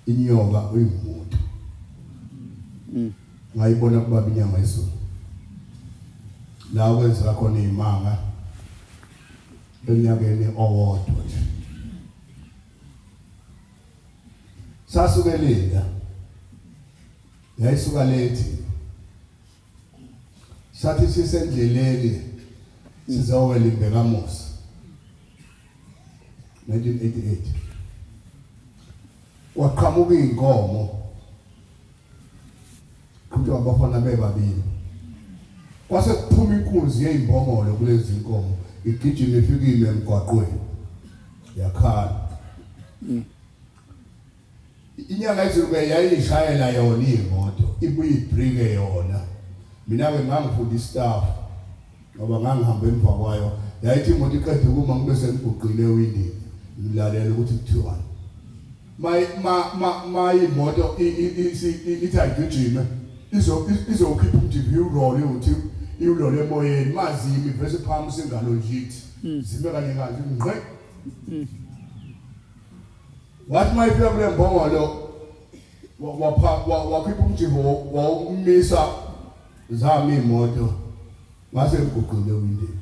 inyoka uyimuntu. Ngayibona kuba inyama yezulu. La kwenzeka khona imanga eminyakeni owodwa nje. Sasuke Linda yayisuka lethi sathi sisendleleni sizawela imbekamusa 1988 waqhamuka inkomo kuthi abafana bebabili kwase kuphuma inkunzi yezimbongolo kulezi inkomo igijima ifikile emgwaqweni yakhala. Inyanga yezulu yayishayela yona imoto ibuye ibrike yona. Mina ke ngangifunda istaff ngoba ngangihamba emva kwayo yayithi imoto iqede kuma ngibe sengiguqile ewindini ngilalela ukuthi kuthiwani imoto ithi ayigijime izokhipha umjimbi iwurole uthi iwurole emoyeni mazimi ivese phambi singalo njithi zime kanye kanje ngqe. Wathi mayifika kule mbongolo wakhipha umjimbi wawumisa zami imoto ngase ngiguqile ewindini.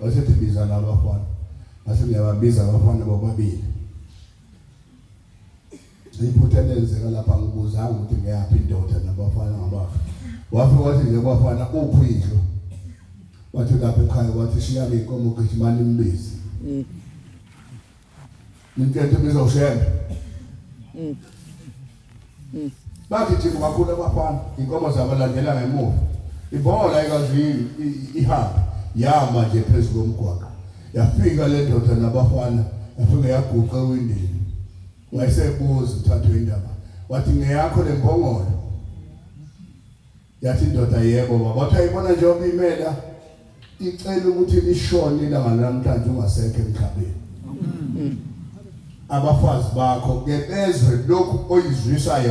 Wasethi biza nabafana Mase ngiyababiza abafana bobabili. Iphutha lenzeka lapha ngibuzanga ukuthi ngiyaphi indoda nabafana ngabakho. Wafika wathi nje kwafana uphuyisho. Wathi lapha ekhaya wathi shiyani inkomo gijimani imbizi. Ninthethe bizawushembe. Bagijima kakhulu abafana, inkomo zabalandela ngemuva. Ibhola ikazini ihamba yama nje phezulu komgwaqo. Yafika le ndoda nabafana, yafika yaguqa ewindini. Wayesebuza uthathwe indaba. Wathi ngeyakho lembongolo. Yathi indoda yebo baba. Wathi ayibona nje obimela icela ukuthi lishone ilanga namhlanje ungasekho emhlabeni. Abafazi bakho ke bezwe lokhu oyizwisa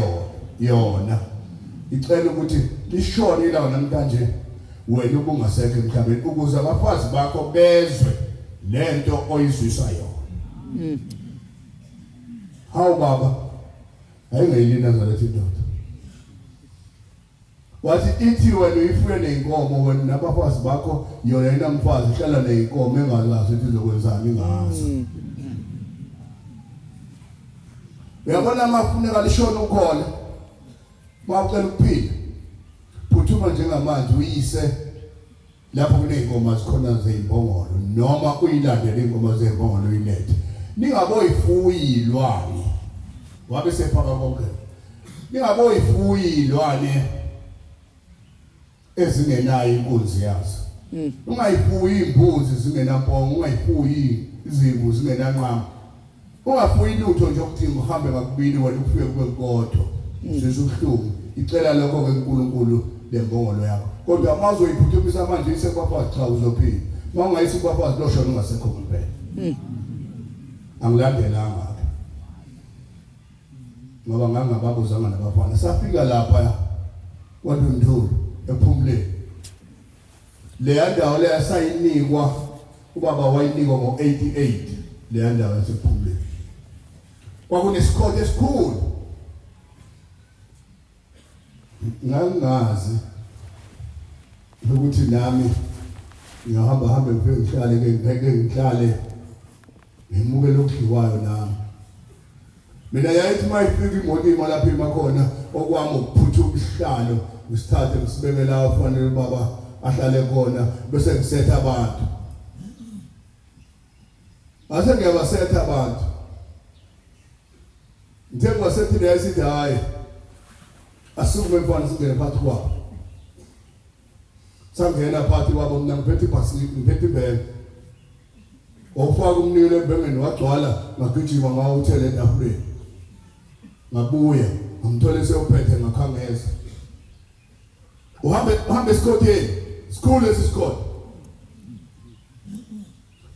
yona. Icela ukuthi lishone ilanga namhlanje wena ubungasekho emhlabeni ukuze abafazi bakho bezwe lento oyizwisa yona. Hawu baba ayingayilina ngalethi ndoda. Wathi ithi wena uyifuye nenkomo wena nabafazi bakho yona inamfazi ihlala nenkomo engazazi ukuthi izokwenzani ngazo. Uyabona amafuneka lishona ukhona. Mawucela ukuphila. Phuthuma njengamanje uyise lapho kuneyinkomo zikhona zezimbongolo noma uyilandele inkomo zezimbongolo uyilethe. Ningaboyifuyilwane. Wabe sephaka konke. Ningaboyifuyilwane ezingenayo inkunzi yazo. Ungayifuyi imbuzi zingenampongo, ungayifuyi izimvu zingenanqama. Ungafuyi lutho nje ukuthi uhambe ngakubili wena ufike kube kodwa. Usesuhlungu. Icela lokho ke uNkulunkulu lembongolo yakho. Kodwa amazo uyiphuthumisa manje isekwafazi cha uzophila. Mawungayisi kwafazi loshona ungasekho kuphela. Angilandelanga. Ngoba ngangababuzanga nabafana. Safika lapha kwaNdundulu ephumleni. Le ndawo le yasayinikwa ubaba wayinikwa ngo88 le ndawo yasephumleni. Kwakunesikole esikhulu. Ngangazi ukuthi nami ngihamba ngifike ngihlale ngeke ngihlale ngimuke lokudliwayo nami. Mina yayithi mayifika imoto imalapha emakhona okwami ukuphuthuma isihlalo ngisithathe ngisibeke la afanele baba ahlale khona bese ngisetha abantu. Ase ngiyabasetha abantu. Ngithe ngasethi yasithi hayi asukume mfana singene phakathi kwabo. Sangena phakathi kwabo mina ngiphethe ibhasi ngiphethe ibheke. Ofaka umnilo ebhengeni wagcwala ngagijima ngawo uthele etafuleni. Ngabuya ngimthole seyophethe ngakhangeza. Uhambe esikoteni. School esisikole.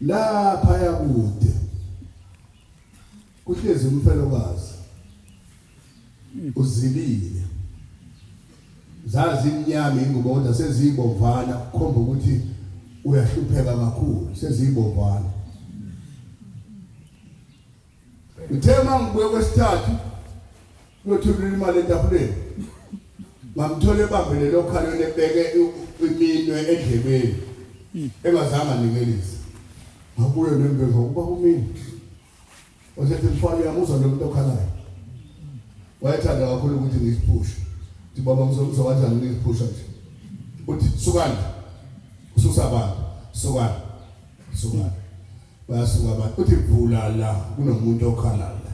Lapha yakude. Kuhlezi umfelokazi. Uzilile. Zazi imnyama ingubo kodwa sezibomvana kukhomba ukuthi uyahlupheka kakhulu sezibomvana. Ngithema ngibuye kwesithathu kuyothulula imali etafuleni. Ngamthole ebambele lokhalo lebeke iminwe endlebeni engazange nikelise. Ngabuye nembezo kuba kumini. Wasethi mfana yamuzwa lo muntu okhalayo. Wayethanda kakhulu ukuthi ngisiphushe. Uthi baba ngizokwazi ngisiphusha nje. Uthi sukani. Ususa abantu. Sukani. Bayasuka abantu. Uthi vula la kunomuntu okhalala.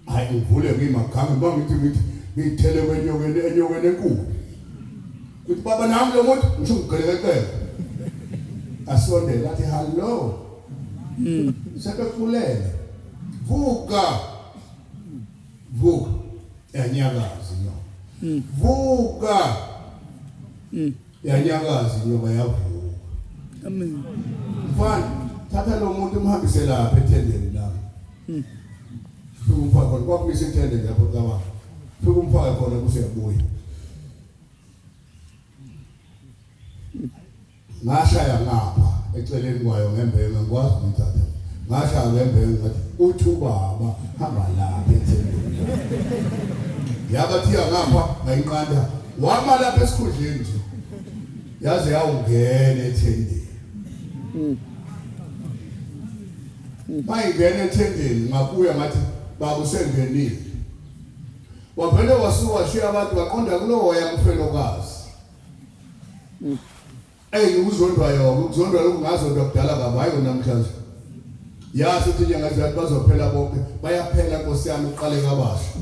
Hayi uvule ngimakhanga bangithi ngithele enyokweni enkulu. Uthi baba nami lo muntu ngisho ngigelekeke. Asondela athi hello. Sekufulele. Vuka. Yanyakazi no. Vuka. Yanyakazi nyoba yavuka. Amen. Mfana, thatha lo muntu umhambise lapha ethendeni la. Fika umfaka khona kwakumisa ethendeni lapho kaba. Fika umfaka khona kuseyabuya. Ngashaya ngapha eceleni kwayo ngembenge ngikwazi ukuthatha. Ngashaya ngembenge ngathi uthi ubaba hamba lapha ethendeni. Yabathiya ngapha ngayinqanda wama lapha esikhundleni nje. Yaze yawungena ethendeni. mayingena ethendeni ngabuya ngathi baba usengenile wavele wasuka washiya abantu baqonda kulowo yamfelokazi ukuzondwa yona ukuzondwa lokungazondwa kudala kabayo namhlanje yazi ukuthi inyanga zathi bazophela bonke bayaphela Nkosi yami uqale kabasha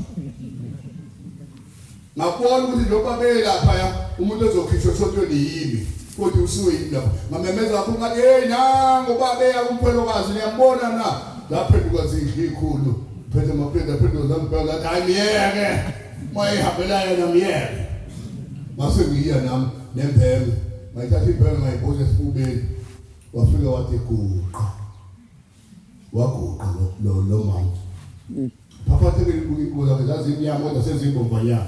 ngabona ukuthi njengoba belapha umuntu ezokhishwa esontweni yimi futhi usuke yini lapha ngamemeza lapho ngathi hey nangu babeya kumfelokazi niyambona na laphenduka zindlu ikhulu phethe amapenda phethe zambheka ngathi hayi miyeke mayihambelayo namiyeke mase ngiya nami nempembe mayithatha impembe ngayibhoza esifubeni wafika wathi guqa waguqa lo mama papa tebe ngikuza ngizazi imnyama kodwa sezimbomvanyana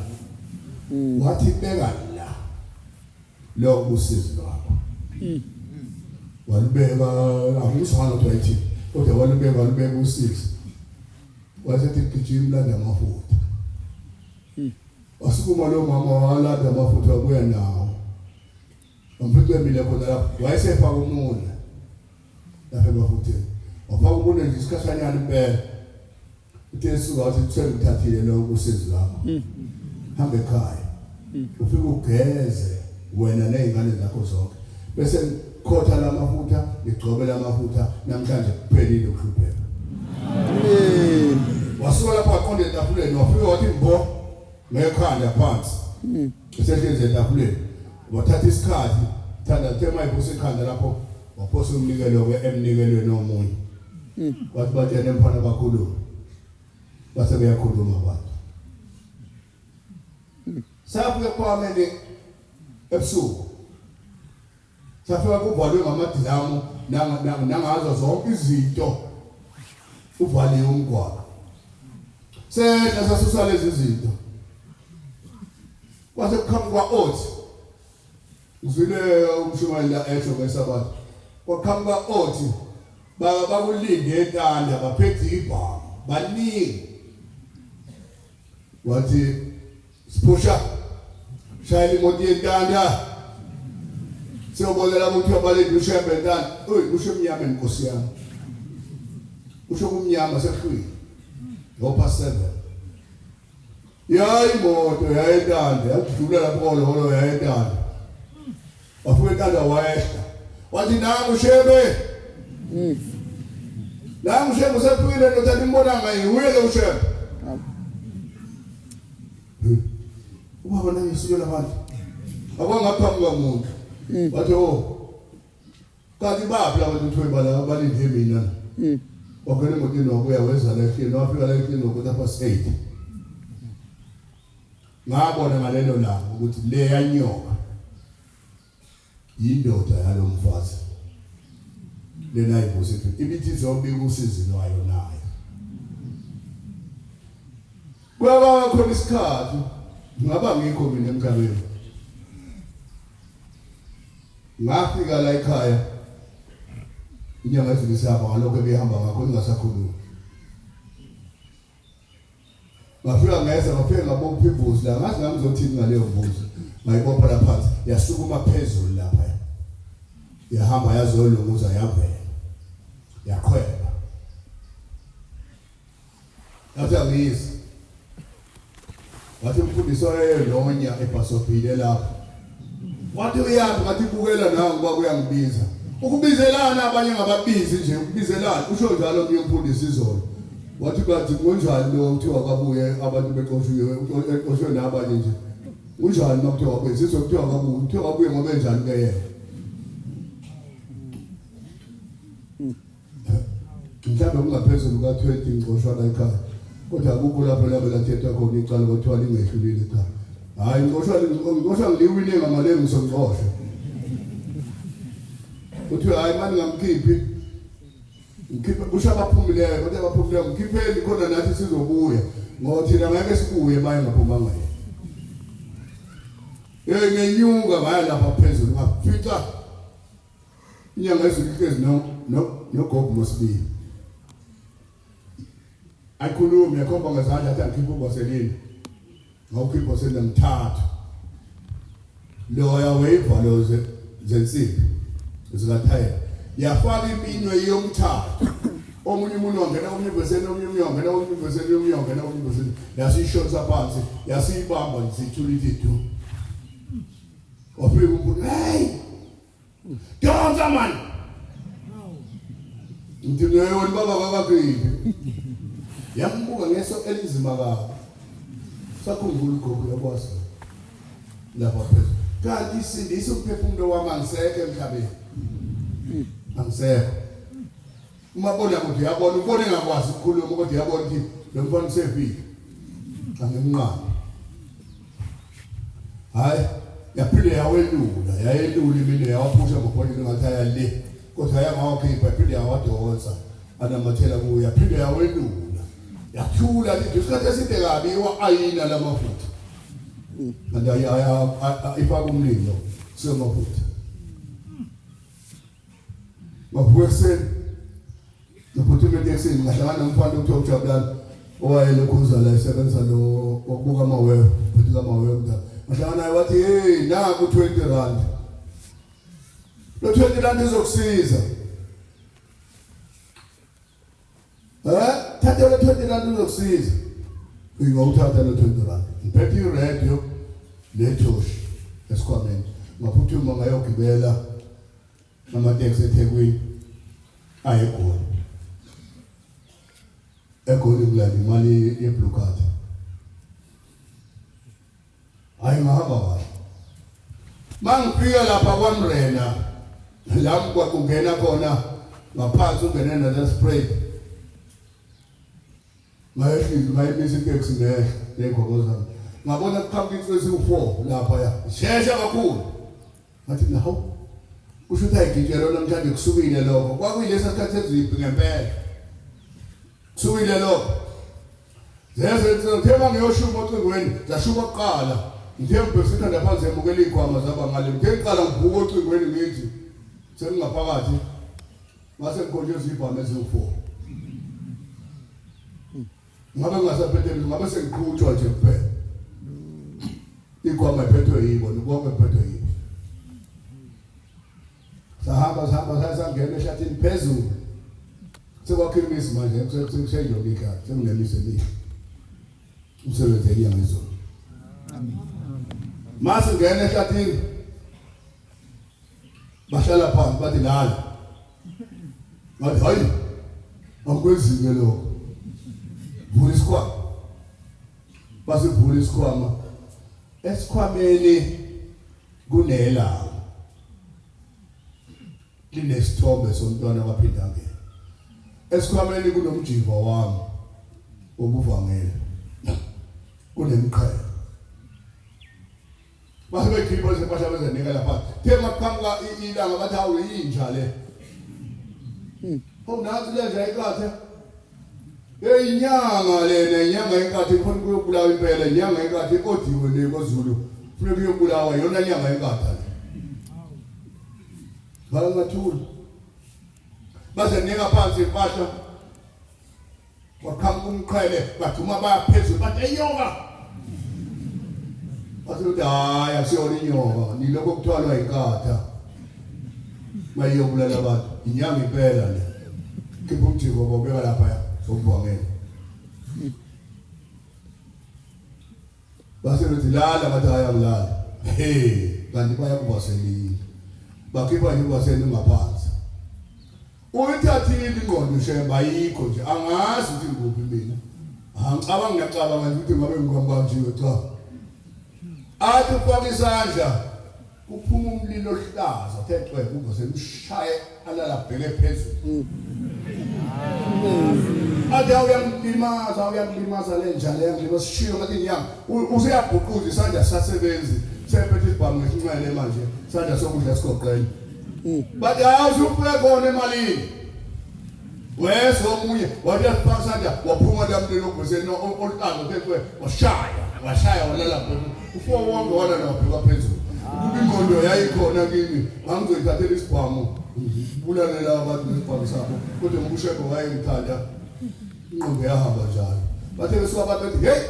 wathi beka la lo usizi lwakho walibeka akusana twayithi kodwa walibeka usizi wasethi gijima landa amafutha wasukuma lo mama walanda amafutha kuya nawo amfutha emile khona lapho wayesefaka umunwe lapha emafutheni wafaka umunwe nje isikhashanyana impela uTesu wathi kuseluthathile lo usizi lwakho hambe ekhaya ufike ugeze wena nezingane zakho zonke bese khotha lamafutha ligcobela amafutha namhlanje kuphelile ukuhlupheka amen wasuka lapha aqonde etafuleni wafika wathi mbo ngekhanda phansi esehleze etafuleni wathatha isikhathi thanda tema iphose ekhanda lapho waphosa umnikelo emnikelweni omunye wathi batshene emfana bakhulu base beyakhuluma abantu safika kwamene ebusuku safika kuvalwe ngamadilamu nangazo zonke izinto uvaliwe umgwaqo sedla sasusa lezi zinto kwase kukhamba kwaothi uzwile umshumayela esho ngesabatha kwakhamba othi bakulinde entanda baphethe ibhamu baningi wathi sipusha shayela imoto yentanda siyobonela ukuthi abalindi ushembe entanda usho umnyama Nkosi yami usho kumnyama sehlwini ngopha 7 yayi imoto yayentanda yadlula lapho lo yayentanda wafika entanda wayehla wathi nangu shembe nangu shembe sephile ndothanda imbonanga yiwile ushembe ubaba nangisuke labantu akwangaphambi kwamuntu bathi kanti baphi abantu uthwebala abalinde mina wakhona emotini wabuya weza la ehleni wafika la ehleni ngo8:30 ngabona ngalelo langa ukuthi le yanyoka yindoda yalomfazi lena ivusi ibithi izobika usizi lwayo nayo kwaba khona isikhathi ngaba ngikho mina emkhabeni ngafika la ekhaya inyanga ezibisapha ngalokho ebehamba ngakho ingasakhuluma ngafika ngafika ngabopha imbuzi la ngathi ngizothini ngaleyo mbuzi ngayibopha la phansi yasukuma phezulu lapha yahamba yazolunguza yavela yaqhweba yathi angiyisi wathi umfundisi wayelonya eBhasobhile lapho wathi uyazi ngathi bukela nawe ngoba kuyangibiza ukubizelana abanye ngababizi nje ukubizelana usho njalo umfundisi izolo wathi bathi kunjani lo kuthiwa kabuye abantu beqoshiwe oshwe nabanye nje unjani makuthiwa kabuye sizokuthiwa kabuye kuthiwa kabuye ngoba enjani ke yena mhlawumbe kungaphezulu ka20 ngiqoshwana ekhaya kodwa akukho lapho lathethwa khona icala kuthiwa lingehlulile ekhaya hayi ngiqoshwa ngiliwine ngamale ngisonqosha kuthiwa hayi manje ngamkhiphi ngikhiphe kusha abaphumileyo kodwa abaphumileyo ngikhipheni khona nathi sizobuya ngoba thina ngeke sibuye baye ngaphumanga yena ngenyuka ngaya lapha phezulu ngafica inyanga ezihlezi nogogo mosibili akhuluma yakhomba ngezandla athi angikhiphe uboselini ngawukhipha senamthathu loya wayeva zensimbi zikathaya yafaka iminwe yomthathu omunye umuntu ongena enyuvesini omunye uyongena enyuvesini omunye uyongena enyuvesini yasishonisa phansi yasibamba sithulile itu wafika umuntu hey donsa man Ndinoyoni baba kwakaphi yambuka ngeso elizima kabi sakhumbula ugogo yakwasa lapha phezulu kanti isindisa umphefumulo wami angisekho emhlabeni angisekho umabona ukuthi yabona ubone ngakwazi ukukhuluma ukuthi yabona ukuthi lo mfana usefika angimnqani hayi yaphinde yayelula imini yawaphusha ngophonile ngathi ayale kodwa yangawakhipha yaphinde yawadonsa anamathela kuyo yaphinde yawelula yathula lithi isikhathi eside kabi ayina lamafutha manje ifaka umlilo semafutha mabuye ekseni nophuthuma ekseni ngahlangana nomfana okuthiwa uJabulani owayelokhuza la esebenza lo wokubuka amawewe futhi amawewe mntana ngahlangana naye wathi hey naku 20 rand lo 20 rand izokusiza thatha lo 20 rand uzokusiza uyawuthatha lo 20 rand ngiphethe iradio lethoshi esikhwameni ngaphuthuma ngayogibela amateksi eThekwini ayegoli kulala imali yeblue card ayingahamba kahle mangifika lapha kwaMrena la kungena khona ngaphansi ungena na spray mayemisa iteksi ney'gqoko ngabona kuqhamuka esi-4 lapha ya shesha kakhulu ngathi naho kusho ukuthi ayigitshelo namhlanje kusukile lokho kwakuyilesa sikhathi eziphi ngempela kusukile lokho thema ngiyoshuma ocingweni zashuma kuqala ngithe ngibhekisithanda phansi emukela iy'khwama zaba ngale ngithe ngiqala ngibuka ocingweni ngithi sengingaphakathi ngase ngikhonje izibhamu ezi-4 ngabe ngingasaphetheli ngabe sengiqhutshwa nje kuphela iy'khwama iphethwe yibo nokonke kuphethwe yibo sahamba sangena eshathini phezulu sekwakhimisi manje sekuseyonke ikhaya senginemise lisho umsebenzi eliya ngezolo mase ngena eshathini bahlala phansi bathi lala ngathi hayi angikwenziwe lokho vula isikhwama basivula isikhwama esikhwameni kunelanga linesithombe somntwana waphinda ngene esikhwameni kunomjiva wami obuvangela kunemqhele basebekhipha sepahla bezenika lapha thema qhamuka ilanga bathi hawu yinja le unazi leja ikathe inyanga lena inyanga enkathi khona kuyobulawa impela inyanga enkathi odiwe le kwaZulu funeka kuyobulawa yona inyanga enkatha le ngathula bazenika phansi impahla waqhamuka umqhele bathuma baphezulu bathi inyoka bathi hayi akusiyona inyoka nilokho kuthwalwa inkatha mayiyobulala abantu inyanga impela le khipha umjiko bobeka lapha sombongela base bethi lala bathi ayamlala kanti bayakubaselile bakhipha nje kwasena ngaphansi uyithathile ingqondo shemba ayikho nje angazi ukuthi ngikuphi mina ngiyacabanga ukuthi ngabe ngikwambanjiwe cha athi ufaka isandla kuphuma umlilo ohlaza thecwe kuba semshaye alala bheke phezulu ade uyamlimaza le njalo yamlimasishiyo ngathi nyanga useyabhuquza isandla sasebenzi sephethe isibhamu ngesinxele manje isandla sokudla esigoqela bathi awuzufike khona emalini weso omunye wathi asifaka isandla waphuma lamlilo ogweseni oluhlaza thecwe washaya walala ufo wonke walala wabheka phezulu ukuba ingqondo yayikhona kimi ngangizoyithathela isibhamu bulalela abantu nesibhamu sabo kodwa umbusheko wayengithanda ingqondo yahamba njalo bathe besuka abantu bethi hey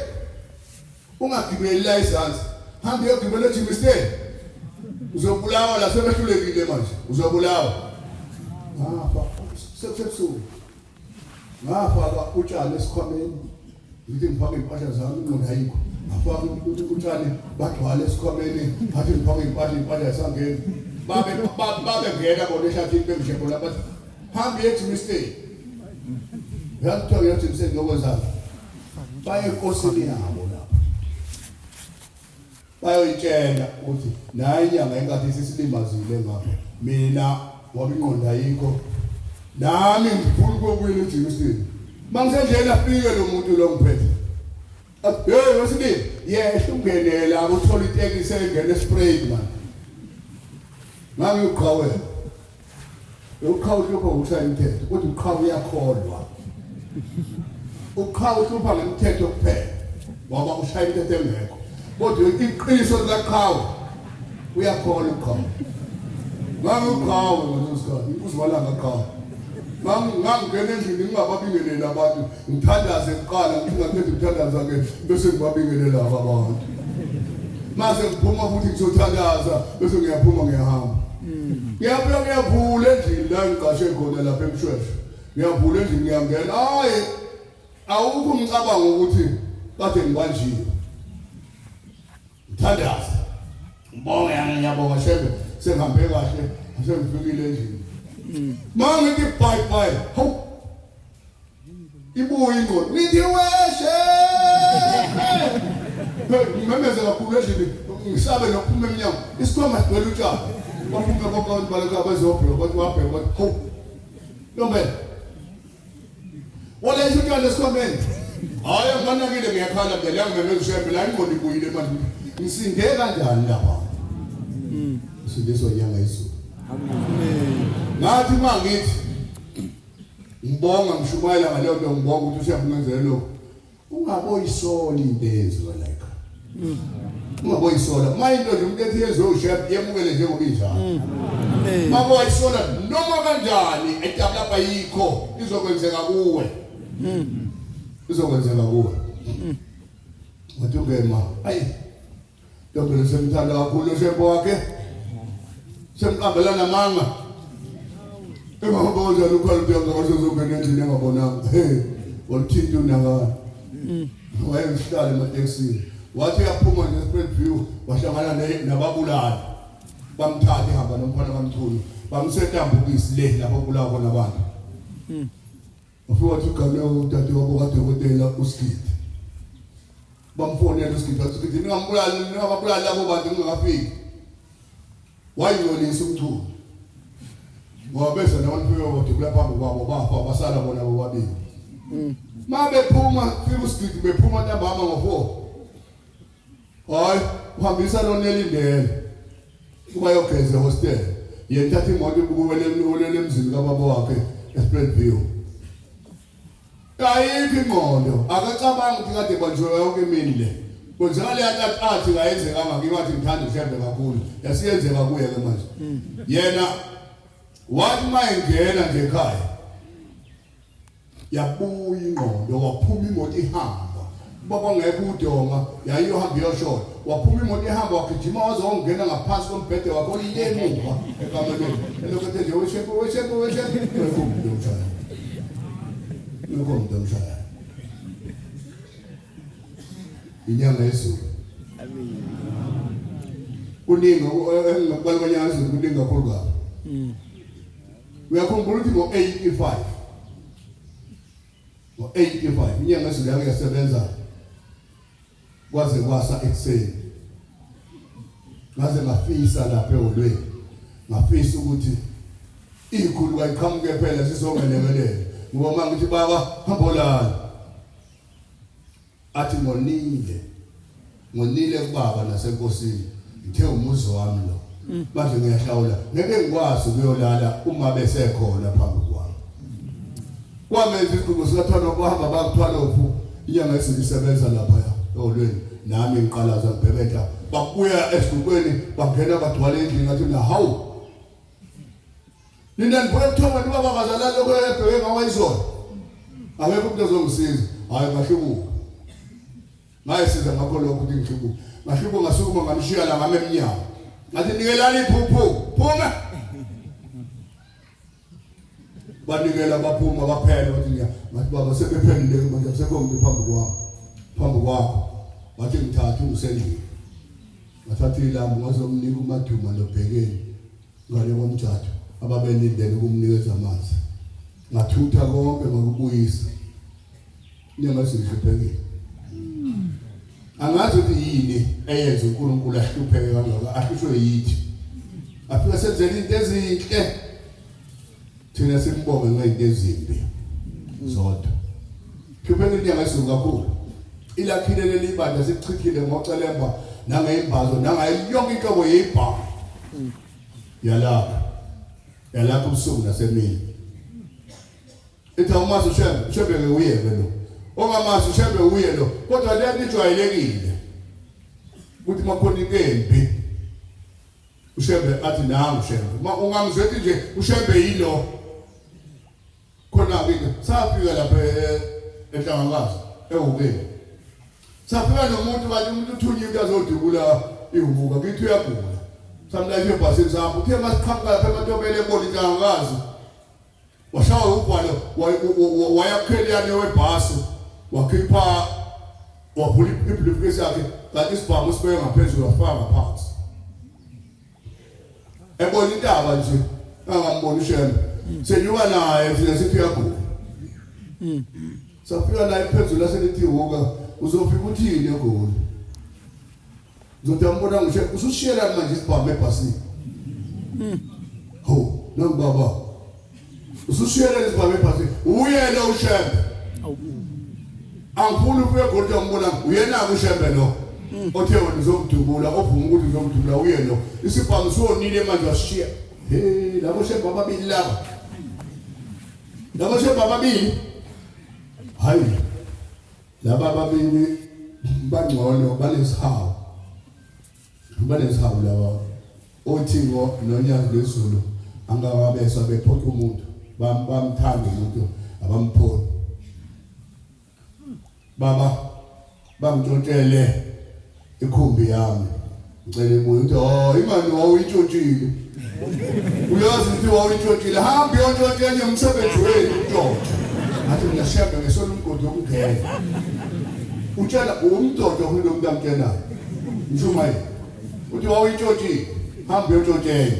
ungagibeli license hambe uyogibela eJimisteni uzobulawa la sebehlulekile manje uzobulawa sebusuku ngafaka utshani esikhwameni ngithi ngifake impahla zami ingqondo ayikho ngafaka utshani bagcwala esikhwameni ngathi ngifake impahla yasangeni babe ngena bona eshathini bengishebo lapha hambi yethi mistake yakuthiwa yethi mistake ngokwenzani baye enkosini yabo lapha bayoyitshela ukuthi naye inyanga enkathi sisilimazile ngapha mina wami ingqondo ayikho nami ngifuna ukubuyela eJerusalem mangisendlela afike lo muntu lo ngiphethe hey wesibili yehla ungenela uthola itekisi engena espray man nami uqhawe uqhawe lokho ukushaya imithetho kodwa uqhawe uyakholwa uqhawe uhlupha ngemithetho kuphela ngoba ushaya imithetho engekho kodwa iqiniso likaQhawe uyakholwa uqhawe nami uqhawe ngosuku uzibalanga uqhawe ngangena endlini ngingababingelela abantu ngithandaze kuqala ngingaqeda ukuthandaza ke bese ngibabingelela abantu mase ngiphuma futhi ngizothandaza bese ngiyaphuma ngiyahamba ngiyavula endlini la ngiqashe khona lapha eMshweshwe ngiyavula endlini ngiyangena hayi awukho ngicabanga ukuthi kade ngibanjiwe ngithandaza ngibonga shebe sengihambe kahle sengifikile endlini mangithi bye hawu ibuye ingqondo nithi weshe ngimemeze kakhulu endlini ngisabe nokuphuma eminyango isikhwama sigcwele utshani bafunga bonke baleka bezobheka bathi wabheka bathi hawu nombe wala isutshani esikhwameni hayi nganakile ngiyakhala phela ngimemeze ushembe la ingqondo ibuyile manje ngisinde kanjani lapha sideso nyanga izulu ngathi mangithi ngibonga ngishumayela ngaleyo nto ngibonga ukuthi usiyabungenzela lokho ungaboyisoli into eyenziwa la ekhaya ungaboyisola mayinto nje umuntu ethi yezoshep yemukele njengoba injalo maboyisola noma kanjani ejabula lapha yikho izokwenzeka kuwe izokwenzeka kuwe ngathi ungema ayi ntombi semthanda kakhulu ushempo wakhe semqambela namanga engahamba kanjani ukhala ukuthi angakasezongena endlini engabonanga waluthinta unakana wayengihlala ematekisini wathi uyaphuma nge-Spread View wahlangana nababulali bamthatha ehamba nomfana kaMthulu bamsetambukisi le lapho kubulawa khona abantu ufika wathi ugane utata wabo kadokotela uSkidi bamfonela uSkidi wathi ningabulali labo bantu ngingafiki wayiyolisa umthulu ngoba bese nabantu beyodukula phambi kwabo bafa basala bona bobabili mabephuma fika uSkidi bephuma ntambama ngo4 hayi uhambisa lonelindele kuba yogeze hostel yethatha imoto ukuwele emzini kababa wakhe eSpread View ayikho ingqondo akacabanga ukuthi kade banjwe yonke imini le konzakala athi ngayenzeka ngibathi ngithanda ushembe kakhulu yasiyenzeka kuye ke manje yena wathi mayengena nje ekhaya yabuya ingqondo waphuma imoto ihamba baba ngekho udonga yayiyohamba iyoshola waphuma imoto ihamba wagijima wazongena ngaphansi kombhede wakhe oliyemuva ekamelweni elokuthe nje weshempo lokho mshaya inyanga yezulu kuningi engingakubala izulu kuningi kakhulu kabi uyakhumbula ukuthi ngo-85 inyanga yezulu yake yasebenza kwaze kwasa ekuseni ngaze ngafisa lapha eholweni ngafisa ukuthi ikhulu kayiqhamuke phela sisongelekelele ngoba mangithi baba hamba lana athi ngonile kubaba nasenkosini ngithe umuzi wami lo manje ngiyahlawula ngeke ngikwazi ukuyolala uma besekhona phambi kwami kwamenza isiqhubo sikathana ukuhamba bakuthwala uphu inyanga esisebenza lapha eholweni nami ngiqalaza ngibhebetha babuya esiqhubeni bangena bagcwala endlini ngathi na hawu nina ngibuye kuthiwa wena baba bazalala lokho ebheke ngawayizona akekho umuntu ozongisiza hayi ngahlubuka ngayisiza ngakho lokho ukuthi ngihlubuka ngahlubuka ngasukuma ngamshiya la ngame emnyango ngathi nikelani iphuphu phuma banikela baphuma baphela bathi ngathi baba sebephelile manje akusekho umuntu phambi kwakho bathi ngithatha usendlini bathatha ilambu ngazomnika uMaduma noBhekeni ngale komthathu ababelindele ukumnikeza amanzi ngathutha konke ngokubuyisa inyanga sisibhekile angazi ukuthi yini eyenza uNkulunkulu ahlupheke kangaka ahlushwe yithi afika senzele into ezinhle thina simbonge ngezinto ezimbi zodwa hlupheke inyanga sisuka kakhulu ilakhile lelibandla sichithile ngocelemba nangeyimbazo nangayonke inhlobo yebha yalapha ubusuku nasemini etha umazi ushebe uyebe lo ongamazi ushebe uye lo kodwa le ijwayelekile ukuthi makhona inkembi ushebe athi nangu ushebe ungamzwethi nje ushebe yilo khona ke safika lapha eNhlangazi ewukeni safika nomuntu bathi umuntu uthunywe into azodubula ihubuka kithi uyagula samla nje bhasi zapho uthe masiqhamuka lapha eMatobele ebona iNhlangazi washawa ubhalo wayakheliyane webhasi wakhipha wavula ibhulufesi yakhe kanti isibhamu sibeke ngaphezulu wafaka ngaphansi ebona intaba nje angamboni ushembe senyuka naye thina sithi uyagula safika naye phezulu laselithi woka uzofika uthini egoli uzothambona ngisho usushiyela manje isibhamu ebhasini ho nobaba usushiyela isibhamu ebhasini uyena ushembe angifuni ufike egoli umbona uyena ushembe lo othe wena uzomdubula ovuma ukuthi uzomdubula uyena isibhamu sonile manje washiya labo shembe ababili hayi laba ababili bangcono banesihawu laba oThixo nonyazi lwezulu angawabeswa bephotha umuntu bamthanda umuntu abamphona baba bangitshotshele ikhumbi yami ngicela umuntu imani wawuyitshotshile uyazi ukuthi wawuyitshotshile hamba uyotshotshela umsebenzi wenu utshotshwe athi ngiyashaya ngesona umgodi wokungena utshela umdodo kulo muntu amtshelayo ngishumaye uthi wawuyitshotshile hamba uyotshotshela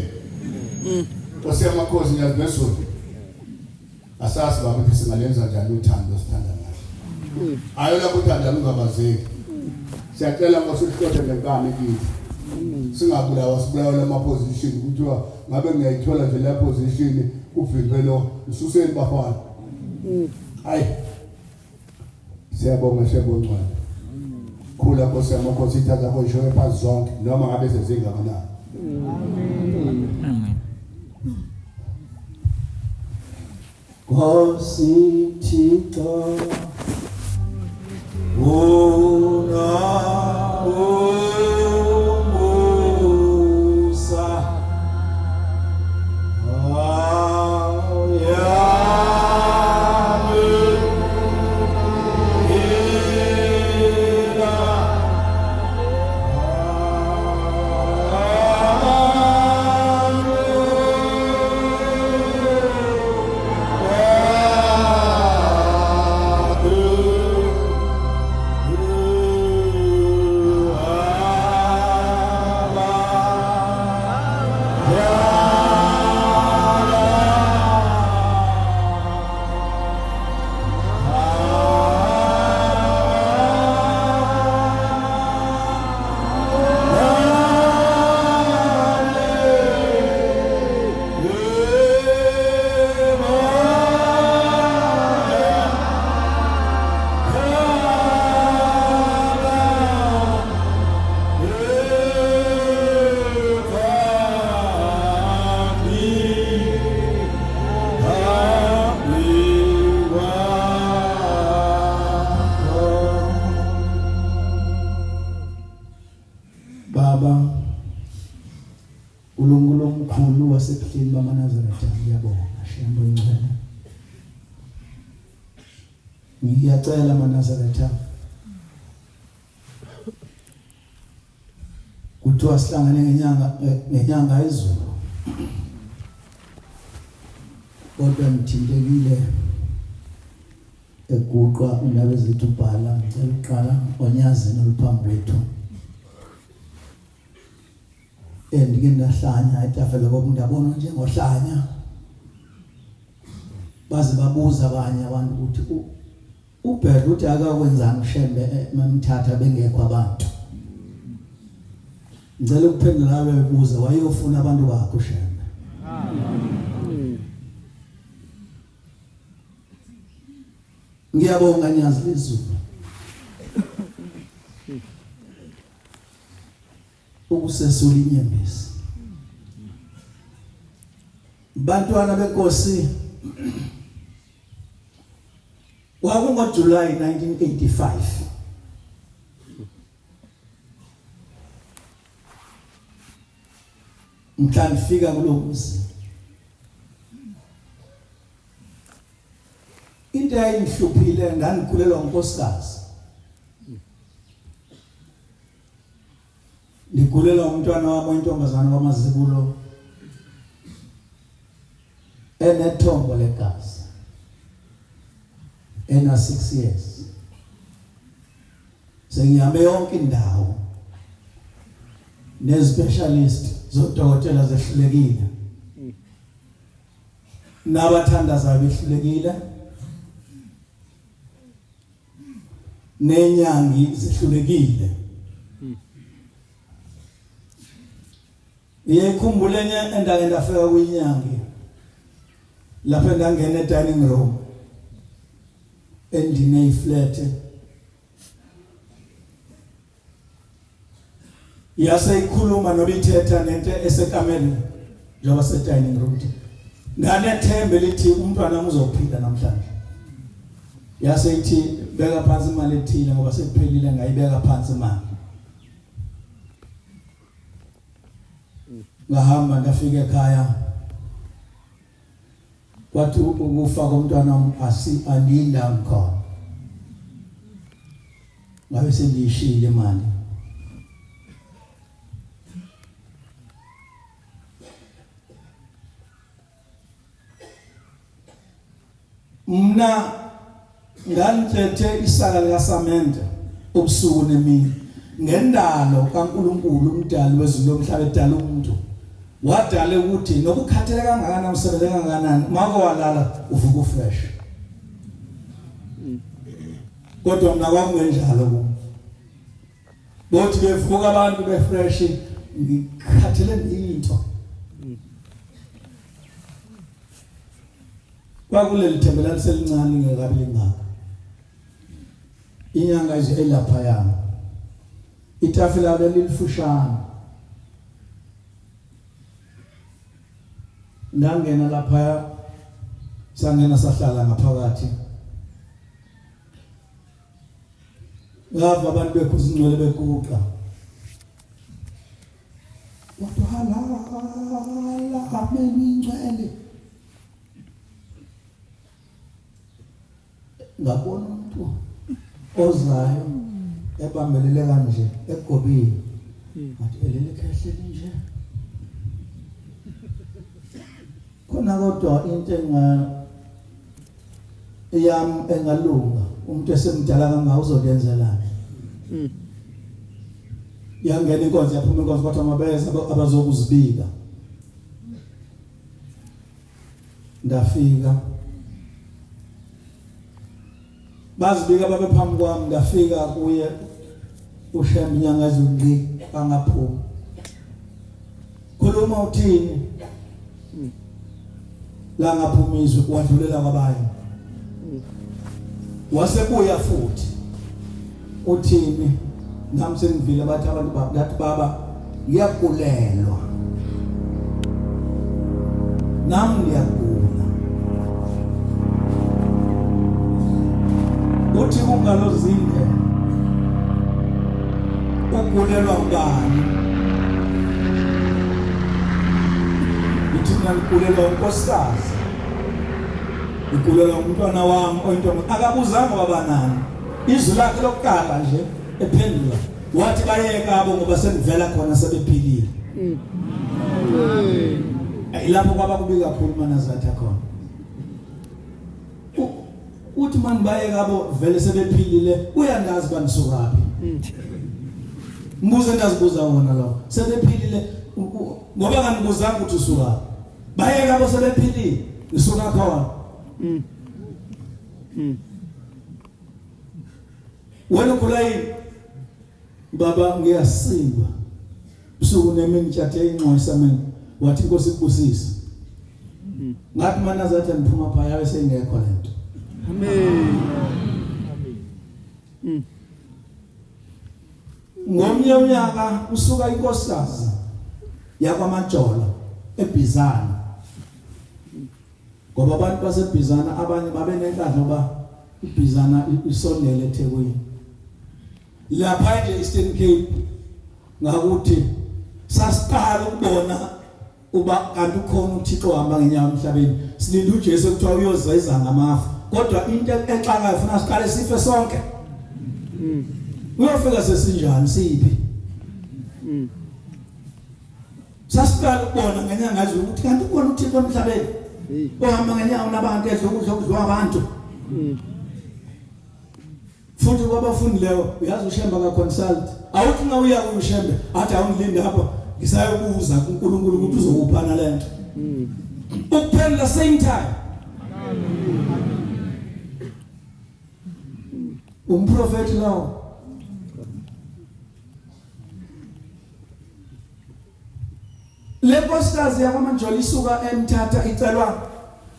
oseyamakhosi nyazinesoni asasi baba ukuthi singalenza njani uthando sithanda ngalo ayo lapho uthanda lungabazeki siyacela ngosihlothe lenkani kithi singabulawa sibulawa lama position kuthiwa ngabe ngiyayithola nje la position uvimbelo ususeni bafana hayi siyabonga shebonqwana khula Nkosi yamakhosi ithatha konke phansi zonke noma ngabe sezingakanani amen Nkosi Thixo wasebuhleni bamaNazaretha ngiyabonga shembe ngcwele ngiyacela amaNazaretha kuthiwa sihlangane ngenyanga yezulu kodwa ngithintekile eguqwa indaba ezithi ubhala ngicela uqala onyazini oluphambi kwethu ndike ndahlanya etafela ngoba ngiyabona njengohlanya baze babuza abanye abantu ukuthi uBheka uthi akakwenzanga ushembe mamthatha bengekho abantu ngicela ukuphendula bebuza wayofuna abantu bakho ushembe ngiyabonga nyazi lezulu ukusesula inyembezi bantwana benkosi kwakungo July 1985 mhla ngifika kulomuzi into ayingihluphile ngangikhulelwa unkosikazi ngigulela umntwana wami intombazana kwamazibulo enethombo legazi ena 6 years sengihambe yonke indawo nezspecialist zodokotela zehlulekile nabathandaza behlulekile nenyangi zehlulekile yekhumbule endake ndafika kwinyangi lapha ngangena edining room endine iflat yaseyikhuluma nobithetha nento esekameni njengoba se-dining room nganethembe lithi umntwana uzophila namhlanje yaseyithi beka phansi imali ethile ngoba sekuphelile ngayibeka phansi imali ngahamba ngafika ekhaya kwathi ukufa komntwana aninda ngkhona ngabe sengiyishile imali mna nganthethe isaka likaSamende ubusuku nemini ngendalo kaNkuluNkulu umdali wezulu lomhlaba edala umuntu wadale ukuthi nokukhathele kangakana umsebenze kangakanani mako walala uvuka ufresh kodwa mina kwakungenjalo ku bothi bevuka abantu befresh ngikhathele into kwakuleli thembela liselincane ngekabi lingaka inyanga nje elapha yami itafela lelifushana ngangena lapha sangena sahlala ngaphakathi ngava abantu bekuzingcwele bekuqa wahala ameni ingcwele ngabona umuntu ozayo ebambelele kanje egobini athi elele kahle nje khona kodwa into engalunga umuntu esemdala kangaka uzokwenzelana yangena inkonzo yaphuma inkonzo kwathi amabeza abazokuzibika ndafika bazibika babe phambi kwami ngafika kuye ushembe inyanga ezingqi angaphuma khuluma uthini la ngaphumizwe wadlulela kwabanye wasebuya futhi uthini nami sengivile bathi abantu bathi baba ngiyagulelwa nami ngiyagula uthi kungalozinde ugulelwa ngani uthina ngigulelwa unkosikazi ngigulelwa umntwana wami oyintombi akabuzanga wabanani izwi lakhe lokuqala nje ephendula wathi bayeka abo ngoba sengivela khona sebephilile ilapho kwaba kubi kakhulu manazathi khona uthi manje baye kabo vele sebephilile uyandazi banisukaphi mbuzo endazibuza wona lo sebephilile ngoba kanibuzanga ukuthi usuka baye kabo sebephilile usuka khona wena kulayini baba ngiyasimba usuku nami ngitshathe inxosa mina wathi inkosi ikubusise ngathi mana zathi niphuma phaya bese ingekho lento Amen. ngomnye unyaka usuka inkosikazi yakwaMajola eBizana ngoba abantu baseBizana abanye babenenkandla ngoba iBizana isondele eThekwini lapha nje Eastern Cape ngakuthi sasiqala ukubona uba kanti ukhona uThixo ohamba ngenyawo emhlabeni silinde uJesu ekuthiwa uyozeza ngamafa kodwa into exangayo ufuna siqale sife sonke uyofika sesinjani siphi sasiqala ukubona ngenyanga yazo ukuthi kanti ukhona uThixo emhlabeni ohamba ngenyawo nabantu edla ukudla okudliwa abantu futhi kwabafundi leyo uyazi uShemba ka consult awuthi nxa uya kuShembe athi awungilinde apha ngisayobuza kuNkulunkulu ukuthi uzokuphana lento ukuphela the same time umprofeti lawo le nkosikazi yakwaMajola isuka eMthatha icelwa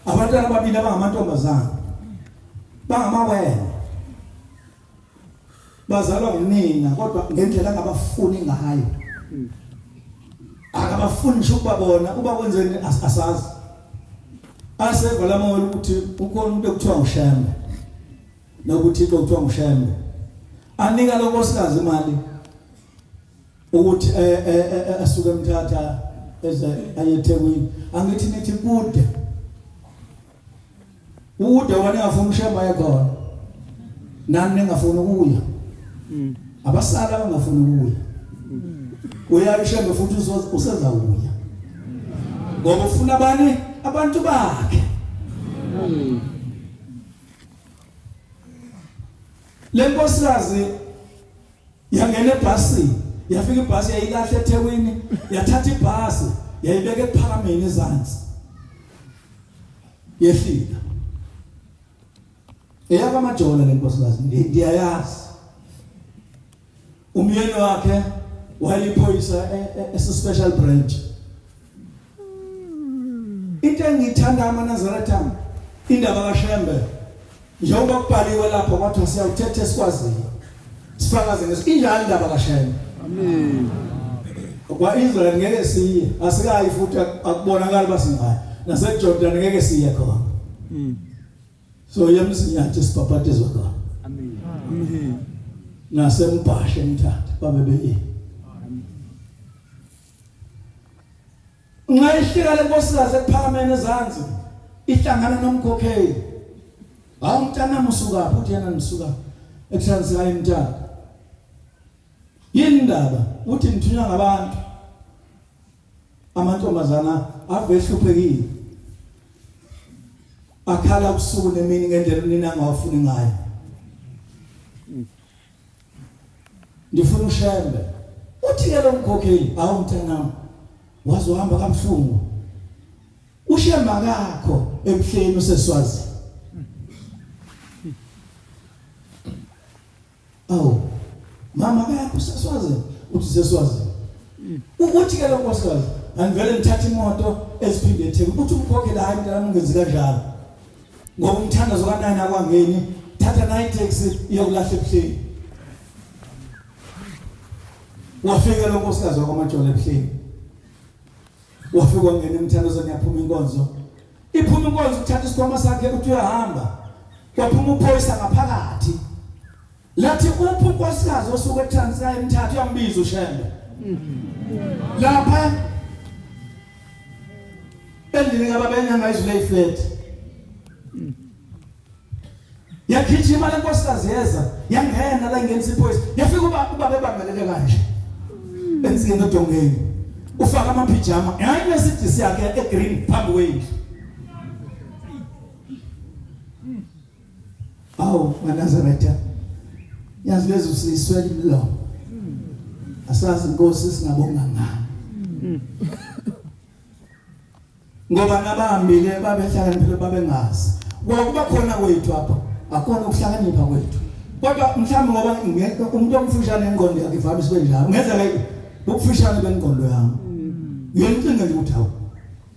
abantwana ababili abangamantombazana bangamawele bazalwa ngunina kodwa ngendlela angabafuni ngayo akabafuni nje ukubabona uba kwenzeni asazi aseva lamoya ukuthi ukhona umuntu ekuthiwa uShembe nokuthi kuthiwa uShembe anika lo nkosikazi imali ukuthi asuke eMthatha eze ayeThekwini angithi nithi kude wani ngafuna uShembe ayakhona nani ningafuna ukuya abasala bangafuna ukuya uya uShembe futhi useza ukuya ngoba ufuna bani abantu bakhe le nkosikazi yangena ebhasini yafika ibhasi yayilahle eThekwini yathatha ibhasi yayibeka ephakameni ezantsi yehlika eyakwaMajola le nkosikazi ndiyayazi umyeni wakhe wayiphoyisa special branch into engithanda amaNazaretha indaba kaShembe njengoba kubhaliwe lapho kwathi siyawuthetha esikwazini sifakaze ngeso injalo indaba kaShembe Amen. kwa Israel ngeke siye asikayi futhi akubonakala basingayo naseJordan ngeke siye khona so yemsinyathi sibhabhatezwa khona Amen. nasembhashe eMthatha babebeye ngayihlika le nkosikazi ephakameni ezantsi ihlangana nomkhokheli awumntana musuka futhi yena nisuka eTransvaal eMthatha yini indaba uthi ngithunywa ngabantu amantombazana avehluphekile akhala ubusuku nemini ngendlela nina angawafuni ngayo ndifuna uShembe uthi ke lo mkhokheli awumntana wazohamba kamhlungu uShembe akakho ebuhleni useswazi mama akakho useswazi uthi seswazi ukuthi ke lo nkosikazi angivele ngithatha imoto esiphinde eThekwini uthi umkhokheli hayi mntana ungenzi kanjalo ngoba umthanda zokanani akwangeni thatha nayi taxi iyokulahla ebuhleni wafika lo nkosikazi wakwaMajola ebuhleni wafika wangena emthandazweni yaphuma inkonzo iphuma inkonzo uthatha isikhwama sakhe uthi uyahamba kwaphuma uphoyisa ngaphakathi lathi uphu nkosikazi osuke eTransvaal eMthatha uyambiza uShembe lapha endlini kababenyanga izulu eyiflat yakhijima le nkosikazi yeza yangena la ingenisa iphoyisa yafika uba bebambelele kanje ensikeni edongeni ufaka amapijama hayi nesidisi yakhe egreen phambi kwendlu awu maNazaretha yazi lezi usiswela imlomo asazi inkosi singabonga ngani ngoba nabahambile babehlakaniphile babengazi ngokuba khona kwethu apha akona ukuhlakanipha kwethu kodwa mhlawumbe ngoba ngeke umuntu omfushane engqondo yakhe ivame sibe njalo ngeza ke ukufishana bengqondo yami ngiyencinga nje ukuthi hawu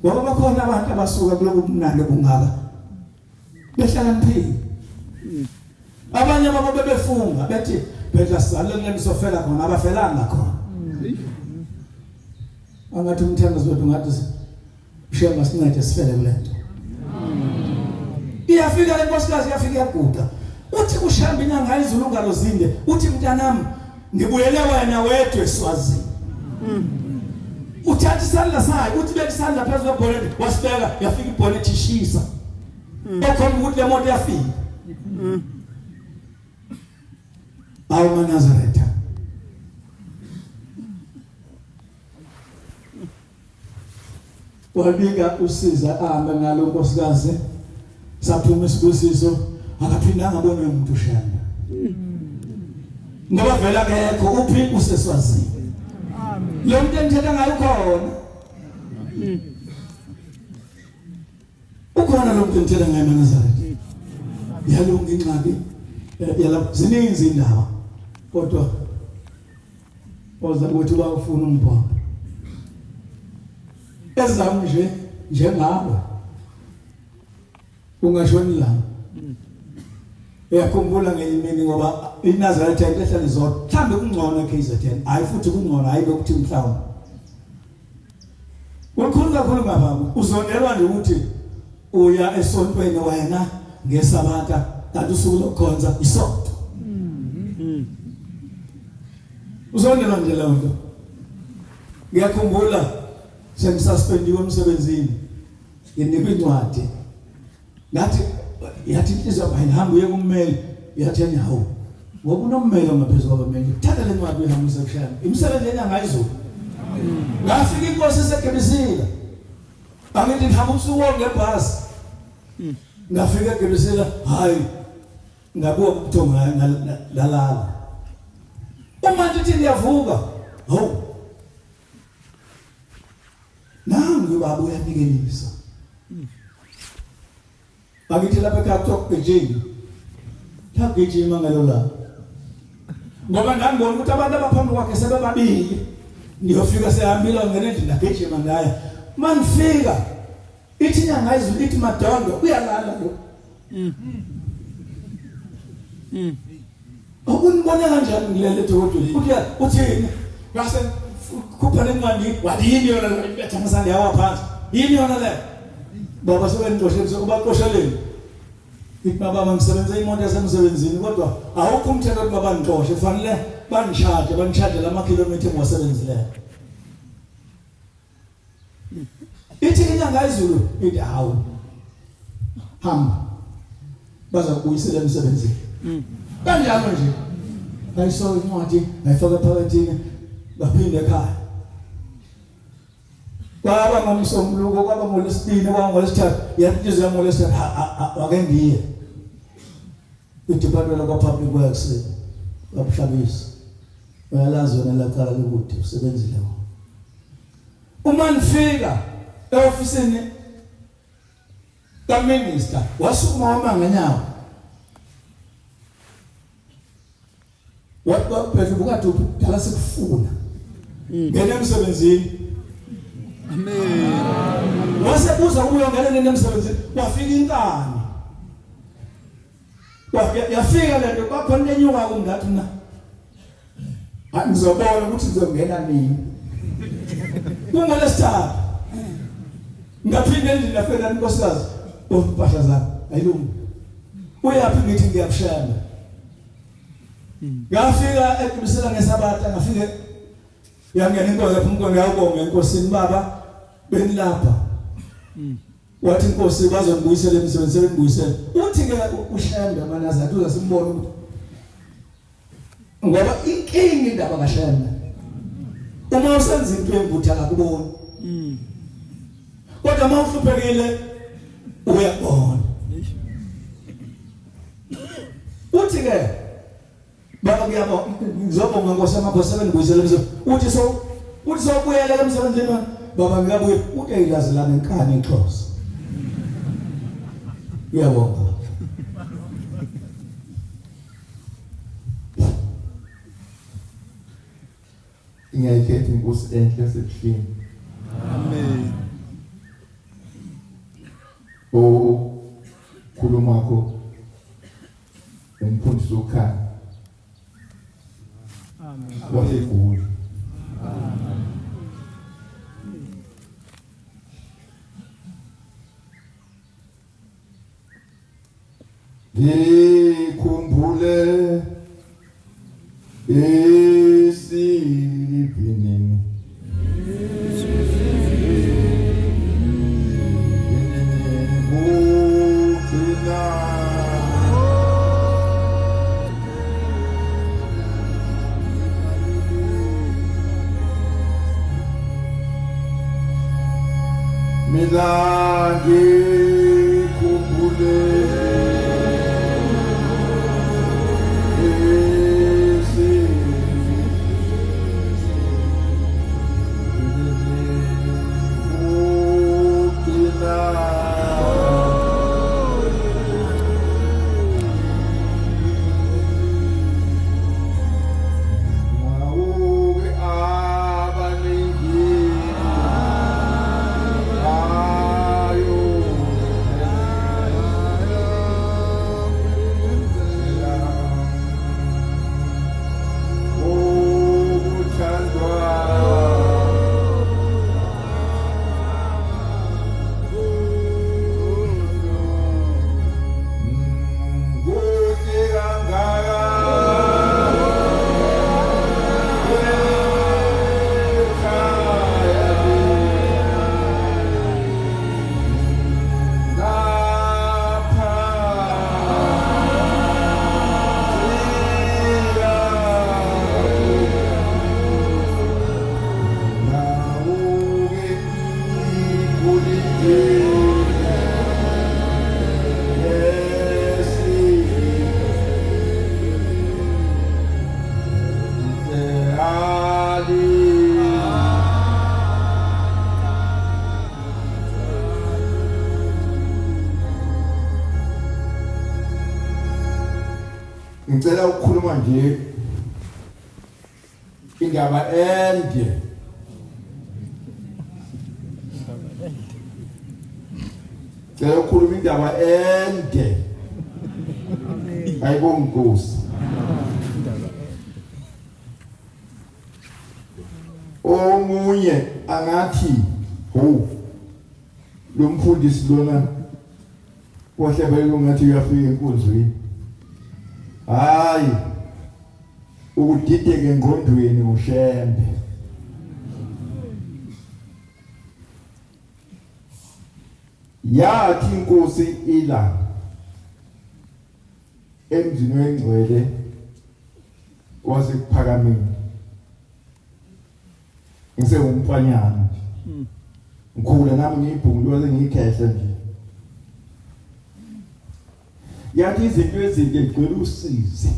ngoba bakhona abantu abasuka kuloku kumnandi kungaka behlakaniphile abanye babo bebefunga bethi phela salele nisofela khona abafelanga khona angathi umthandazo wethu ngathi shema sincede sifele kulento iyafika le nkosikazi iyafika yaguqa uthi kushamba inyanga izulu ungalo zinde uthi mntanami ngibuyele wena wedwa eSwazini uthatha isandla sayo uthi beka isandla phezulu kwebhonethi wasibeka yafika ibhonethi ishisa ekhomba ukuthi le moto yafika awu maNazaretha wabika usiza ahambe ngalo nkosikazi saphuma isibusiso akaphindanga abone umuntu ushanda ngoba vela akekho uphi useSwazini lo muntu engithetha ngayo khona ukhona lo muntu engithetha ngayo maNazaretha yalunga ingxaki yala zininzi indaba kodwa oza ukuthi bafuna umbhalo ezami nje njengawe ungashoni la uyakhumbula ngelimini ngoba iNazaretha ehlala izodwa mhlambe kungcono KZN hayi futhi kungcono hayi lokuthi mhlawumbe ukhuluma kakhulu ngapha uzondelwa nje ukuthi uya esontweni wena ngeSabatha kanti usuku lokukhonza isonto uzondelwa nje leyo nto ngiyakhumbula sengisuspendiwe emsebenzini nginikwe incwadi ngathi yathi inhliziyo bayihamba uye kummeli yathi nyawo ngoba unommeli ongaphezulu kwabameli thatha le ncwadi uyihambisa kushaya imisebenzi engayizulu ngafika inkosi esegebisila angithi ngihamba usuku ngebhasi ngafika egebisila hayi ngabuka ukuthonga ngalala uma ngithi ndiyavuka hawu nangu baba uyanikelisa bakithi lapha ekhaya ejeni thagijima ngalo la ngoba ngangibona ukuthi abantu abaphambi kwakhe sebebabili ngiyofika sehambile ngene endlini ngagijima ngaye manifika ithi nyanga izulu ithi madondo uyalala lo ukunibona kanjani ngilele edokodweni uthini ngase khupha lencwadi wadini yona ibetha ngasande yawa phansi yini yona le baba sebengixoshele sobaqosheleni ithi baba ngisebenza imoto yasemsebenzini kodwa awukho umthetho ukuthi baba ngixoshe kufanele banishaje lamakhilomitha engiwasebenzileyo ithi inyanga izulu ithi hawu hamba bazakubuyisela emsebenzini kanjalo nje ayiso incwadi ayifaka phakathi baphinde ekhaya kwaba ngomsombuluko kwaba ngolesitini kwaba ngolesithathu yathi ngolesithathu ake ngiye uDepartment of Public Works babuhlabisa bayalazi wona la cala lokuthi usebenzile uma nifika eofisini kaMinister wasukuma wamanganyawo waphela bukathi dala sikufuna ngene emsebenzini Amen. wasebuza ukuyongena nemsebenzini wafika inkani yafika lento kwakhona lenyuka kungathi na ngizobona ukuthi ngizongena nini kungolesithathu ngaphinde endlini yafela inkosikazi impahla zami ayilungi uyaphi ngithi ngiyakushaya ngafika eKhusela ngeSabatha ngafike yangena inkosi lapho umnkosi ngiyabonga enkosini baba benilapha wathi inkosi bazongibuyisela emsebenzini sebengibuyisela uthi ke ushanda maNazaretha uzasimbona ukuthi ngoba inkingi indaba kaShanda uma usenza into emvutha akuboni kodwa uma uhluphekile uyabona uthi ke baba kuyabo ngizobonga ngosemaphosela ngibuyisele uthi sokubuyela emsebenzini baba ngiyabuye uthi ayilazelana enkani eXhosa uyabonga ngiyayikhetha inkosi enhle yasebuhleni. Amen. Khuluma yakho umfundisi ukhaya. Amen. WaseGoli. Ngikhumbule esiphinini mina ngikhumbule ngicela ukukhuluma nje indaba ende ngicela ukukhuluma indaba ende ayibonga Nkosi omunye angathi ho lo mfundisi lona wahlebela ungathi uyafika enkonzweni. Hayi ukudideke engqondweni ushembe. Yathi inkosi ila emzini wengcwele wasekuphakameni. Ngisengumfanyana. Ngikhula nami ngiyibhungulwe ngiyikhehle nje. Yathi izinto ezinhle igcwele usizi.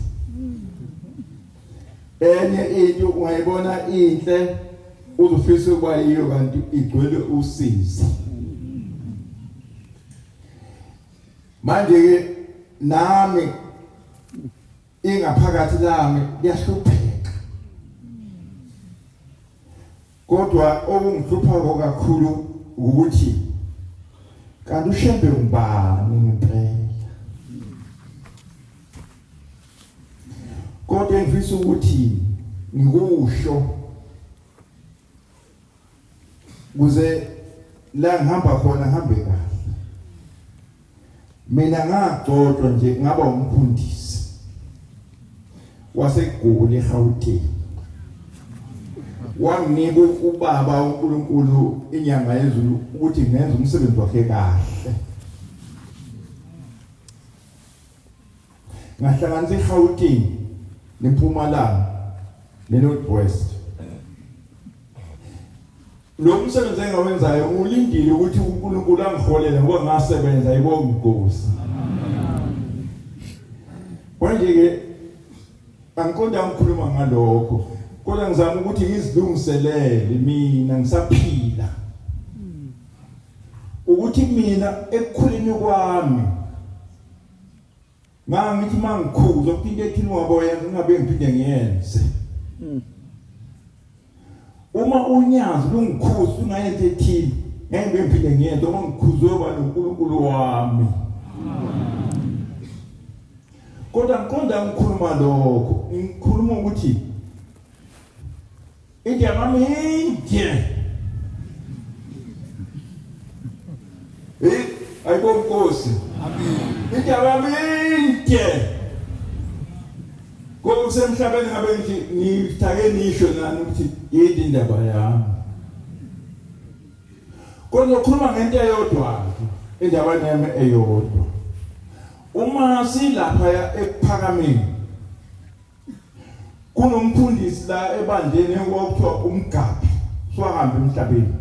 Enye into ungayibona inhle uzofisa ukuba yiyo kanti igcwele usizi. Manje ke nami ingaphakathi lami liyahlupheka. Kodwa okungihlupha kakhulu ukuthi kanti ushembe ngubani ngempela. Kodwa engifisa ukuthi ngikusho kuze la ngihamba khona ngihambe kahle. Mina ngagcotshwa nje ngaba umfundisi waseGoli eGauteng. Wanginika ubaba uNkulunkulu inyanga yezulu ukuthi ngenze umsebenzi wakhe kahle. Ngahlanganisa eGauteng neMpumalanga neNorthwest. Lo msebenzi engawenzayo ulindile ukuthi uNkulunkulu angiholele ngoba ngasebenza ayibonga Nkosi. Manje manje ke angiqonda ngikhuluma ngalokho kodwa ngizama ukuthi ngizilungiselele mina ngisaphila ukuthi mina ekukhuleni kwami ngithi mangikhuzwa ukuthi ethi ngoboya ngingabe ngiphinde ngiyenze uma unyazi lungikhuza ungayenze ethini ngeke ngiphinde ngiyenze uma ngikhuzwe uNkulunkulu wami kodwa ngiqonda ngikhuluma lokho ngikhuluma ukuthi into yami ayibonge Nkosi amen into yami kusemhlabeni ngabe ngithi ngithake nisho nani ukuthi yini indaba yami kodwa ukhuluma ngento eyodwa indaba yami eyodwa uma silapha ephakameni kunomfundisi la ebandeni okuthiwa uMgabhi swahamba emhlabeni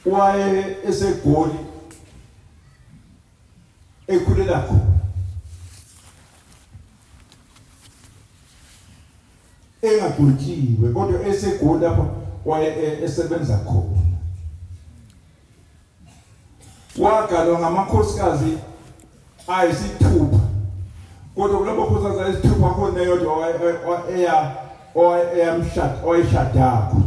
waye eseGoli ekhulela khona engagcotshiwe kodwa eseGoli lapho waye esebenza khona wagalwa ngamakhosikazi ayisithupha kodwa kulabo khosikazi ayisithupha khona yodwa eyamshada oyishadakho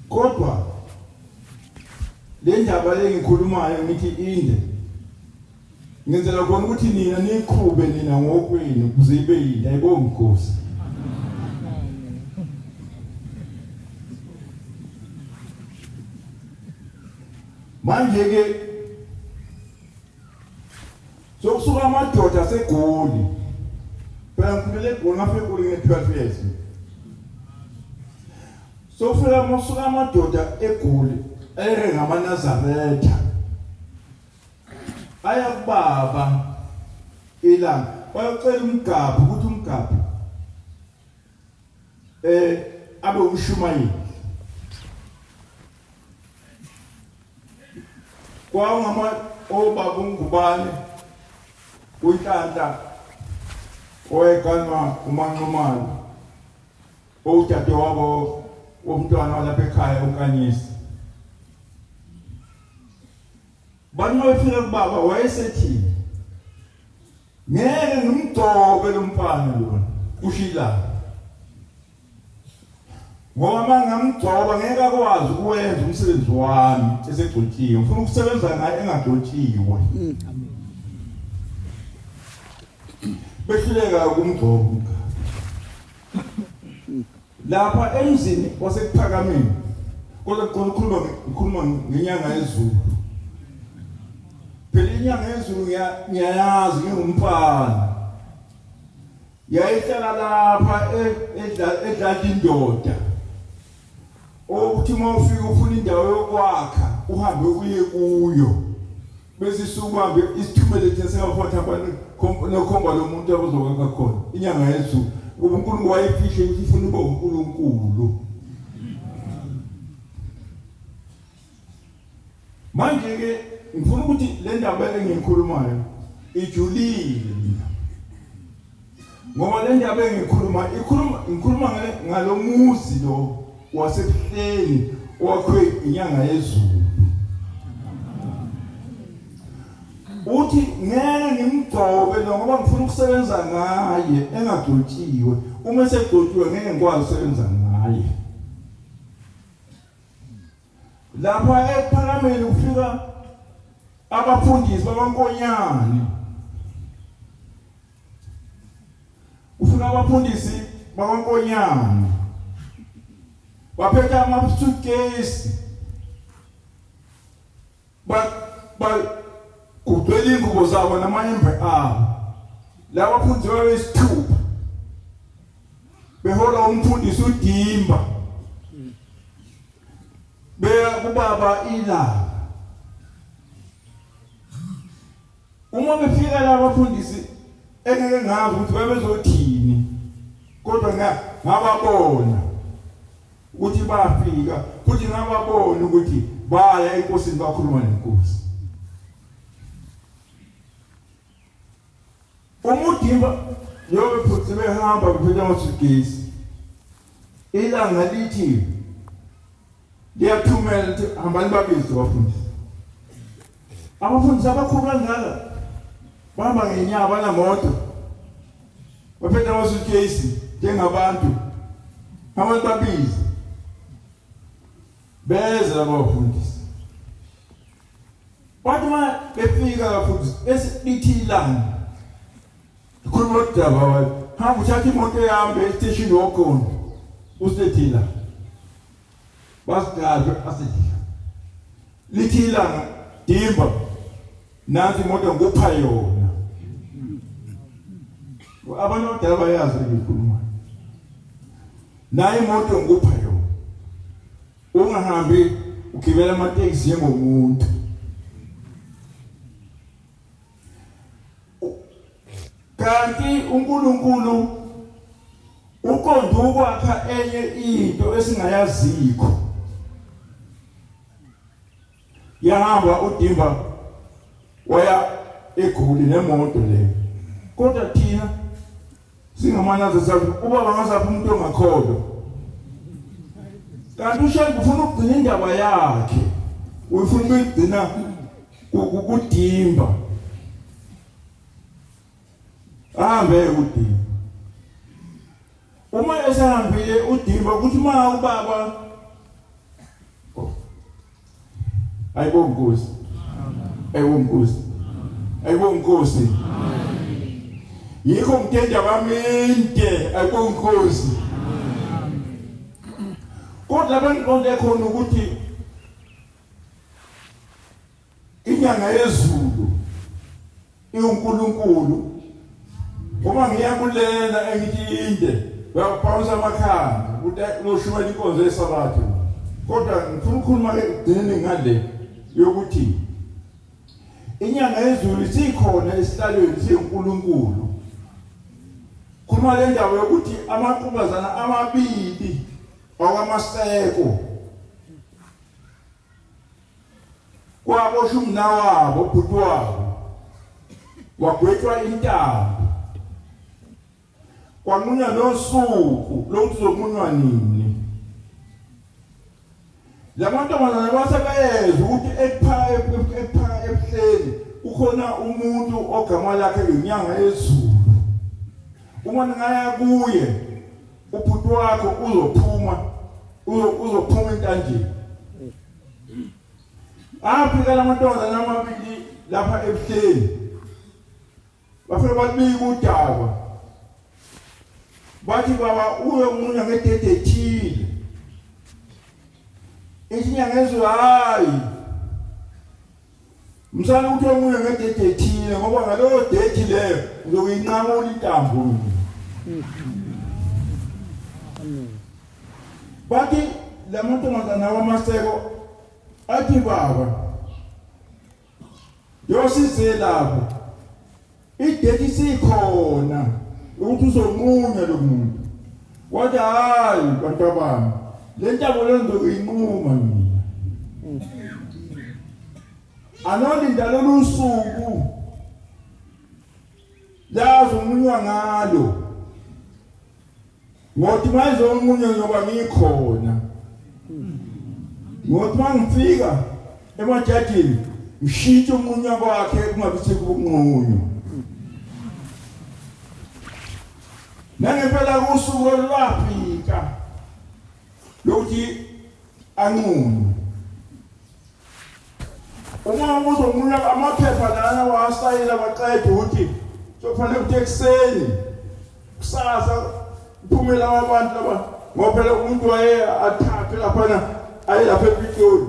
kodwa le ndaba lengikhulumayo ngithi inde ngenzela khona ukuthi nina niqhube nina ngokwenu kuze ibe yini ayibonge Nkosi manje ke sokusuka amadoda aseGoli phela ngifike eGoli ngafike eGoli nge-12 years sokusuka amadoda eGoli ngamaNazaretha aya kubaba ilanga bayocela uMgabhi ukuthi uMgabhi abe umshumayeli kwangama obaba ungubane uNhlanhla oyekanwa uManqumane owuthathe wabo womntwana lapha ekhaya uNkanyisi banofika kubaba wayesethi ngeke ngimgcobe lo mfana lona ushila ngoba mangamgcoba ngeke akwazi ukwenza umsebenzi wami esegcotshiwe ngifuna ukusebenza ngaye engagcotshiwe behluleka ukumgcoba lapha emzini wasekuphakameni kodwa ukukhuluma ngenyanga yezulu phela inyanga yezulu ngiyayazi ngingumfana yayihlala lapha edlala indoda ukuthi mawufika ufuna indawo yokwakha uhambe uye kuyo bese sukuhambe isithumele thesengaphatha abantu nokhomba lomuntu abazokaka khona inyanga yezulu kuba uNkulunkulu wayefihle ukuthi ufuna ube uNkulunkulu manje ke ngifuna ukuthi le ndaba engiyikhulumayo ijulile ngoba le ndaba ngikhuluma ngalomuzi lo wasebuhleni wakhe inyanga yezulu uthi ngeke ngimgcobe lo ngoba ngifuna ukusebenza ngaye engagcotshiwe uma esegcotshiwe ngeke ngikwazi ukusebenza ngaye lapha ephakameni ufika abafundisi babankonyane ufika abafundisi babankonyane baphethe ama-suitcase kugcwele ingubo zabo namayembe abo laba bafundisi babesithupha behola umfundisi uDimba beya kubaba ilanga uma befika laba bafundisi engeke ngazi ukuthi babezothini kodwa ngababona ukuthi bafika futhi ngababona ukuthi baya enkosini bakhuluma nenkosi. Umudimba yobe futhi behamba bephethe amasugesi. Ilanga lithi liyathumela lithi hambani babize abafundisi. Abafundisi abakhulu kangaka bahamba ngenyaba banamoto. Baphethe amasugesi njengabantu. Hambani babize. Beza abafundisi. Bathi uma befika abafundisi lithi ilanga. Khuluma udaba wayo. Hamba uthatha imoto yami estation yokhona. Usethila. Basigade asethila. Lithi ilanga dimba. Nansi imoto ngupha yona. Abantu abadala bayazi ukukhuluma. Nayi imoto ngupha yona. Ungahambi ugibela amateksi njengomuntu. Kanti uNkulunkulu uqonda ukwakha enye into esingayaziko. Yahamba udimba waya eGoli nemoto le. Kodwa thina singamanaza sathi uba bangasapha umuntu ongakholwa. Kanti ushaya ufuna ukugcina indaba yakhe. Ufuna ukugcina kudimba. Ahambe udimba. Uma esahambile udimba ukuthi ma ubaba ayibonga Nkosi. Ayibonga Nkosi. Ayibonga Nkosi. Yikho ngitenda bamente ayibonga Nkosi. Kodwa abantu khona ukuthi inyanga yezulu iuNkulunkulu uma ngiyakulela engithi inde bayapausa amakhanda ukuthi loshumela inkonzo yesabatha. Kodwa ngifuna ukukhuluma ke egcineni ngale yokuthi inyanga yezulu sikhona esihlalweni siuNkulunkulu. Khuluma le ndaba yokuthi amaqubazana amabili okwamaseko kwabosha umna wabo ubhuti wabo wagwetshwa intambo kwamunya nosuku lokuthi zomunywa nini. Lamantombazana basebeza ukuthi ebuhleni ukhona umuntu ogama lakhe inyanga yezulu. Uma ngaya kuye ubhuti wakho uzophuma entanjeni. Afika lamantombazana amabili lapha ebuhleni. Bafike babika udaba. Bathi baba uye umuntu ngedede ethile. Inyanga yezulu hayi. Msana ukuthi umuntu ngedede ethile ngoba ngalowo date leyo uzokuyinqamula intambo. Bathi lamantombazana wamaseko athi baba yosize lapho idate sikhona ukuthi uzomunya lo muntu. Wathi hayi bantabami le ntabo le ngizokuyinquma mina. Anolinda lolu suku lazo umunywa ngalo. Ngothi mayizomunya ngoba ngikhona. Ngothi mangifika emajadini mshintshe umunya wakhe kungabise kubunqunyo. Nangempela kusuku lwafika lokuthi anqume. Uma uzomunya amaphepha lana wasayila baqeda ukuthi sokufanele ukuthi ekseni kusasa uphumela abantu laba ngoba umuntu waye athathe lapha ayi lapha ePitoli.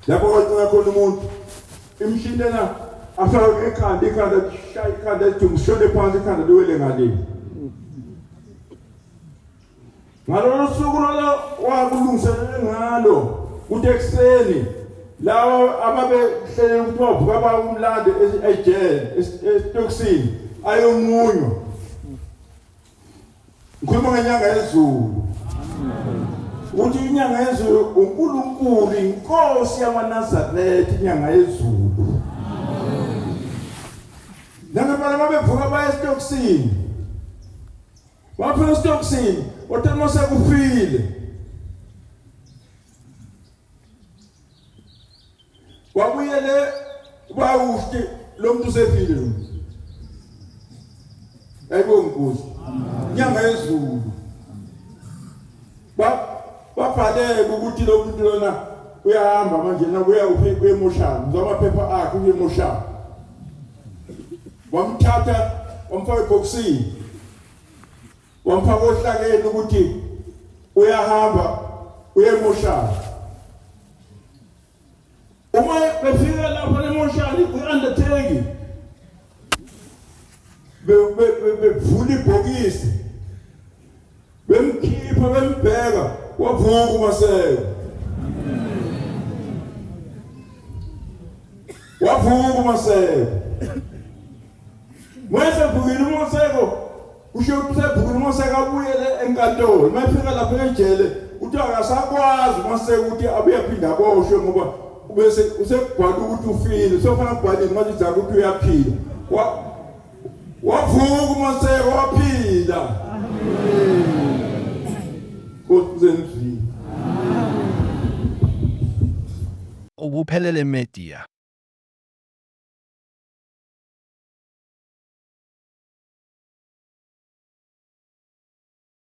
Lapho kwagcina khona umuntu imshindena afaka ikhanda shaya ikhanda ethi phansi ikhanda liwele ngale. Ngalo suku lo wakulungiselela ngalo ukuthi ekseni lawo ababehlele ukuthi bavuka ba umlando ejele esitokisini ayomunywa. Ngikhuluma ngenyanga yezulu. uthi inyanga yezulu uNkulunkulu inkosi yamaNazaretha inyanga yezulu. Nangempela mabevuka baya esitokisini. Baphuma esitokisini, wathi mase kufile. Wabuyele bawushti lo muntu usefile lo. Ayibonga Nkosi. Inyanga yezulu. Babhaleke ukuthi lo muntu lona uyahamba manje na uya emoshana. Ngizamaphepha akhe uye emoshana. Wamthatha wamfaka ebhokisini. Wamfaka ohlakeni ukuthi uyahamba uye emoshana. Uma befika lapha emoshana uundertaking bevula ibhokisi bemkhipha bembheka wavuka uMaseko. Wavuka uMaseko. Mase vukile uMaseko usho usevukile uMaseko abuyele enkantolo. Mayifika lapha ejele uthi akasakwazi uMaseko ukuthi abuye aphinda aboshwe ngoba bese usegwala ukuthi ufile sofana kubhaleni manje izakho ukuthi uyaphila. Wavuka uMaseko waphila. Ubuphelele Media.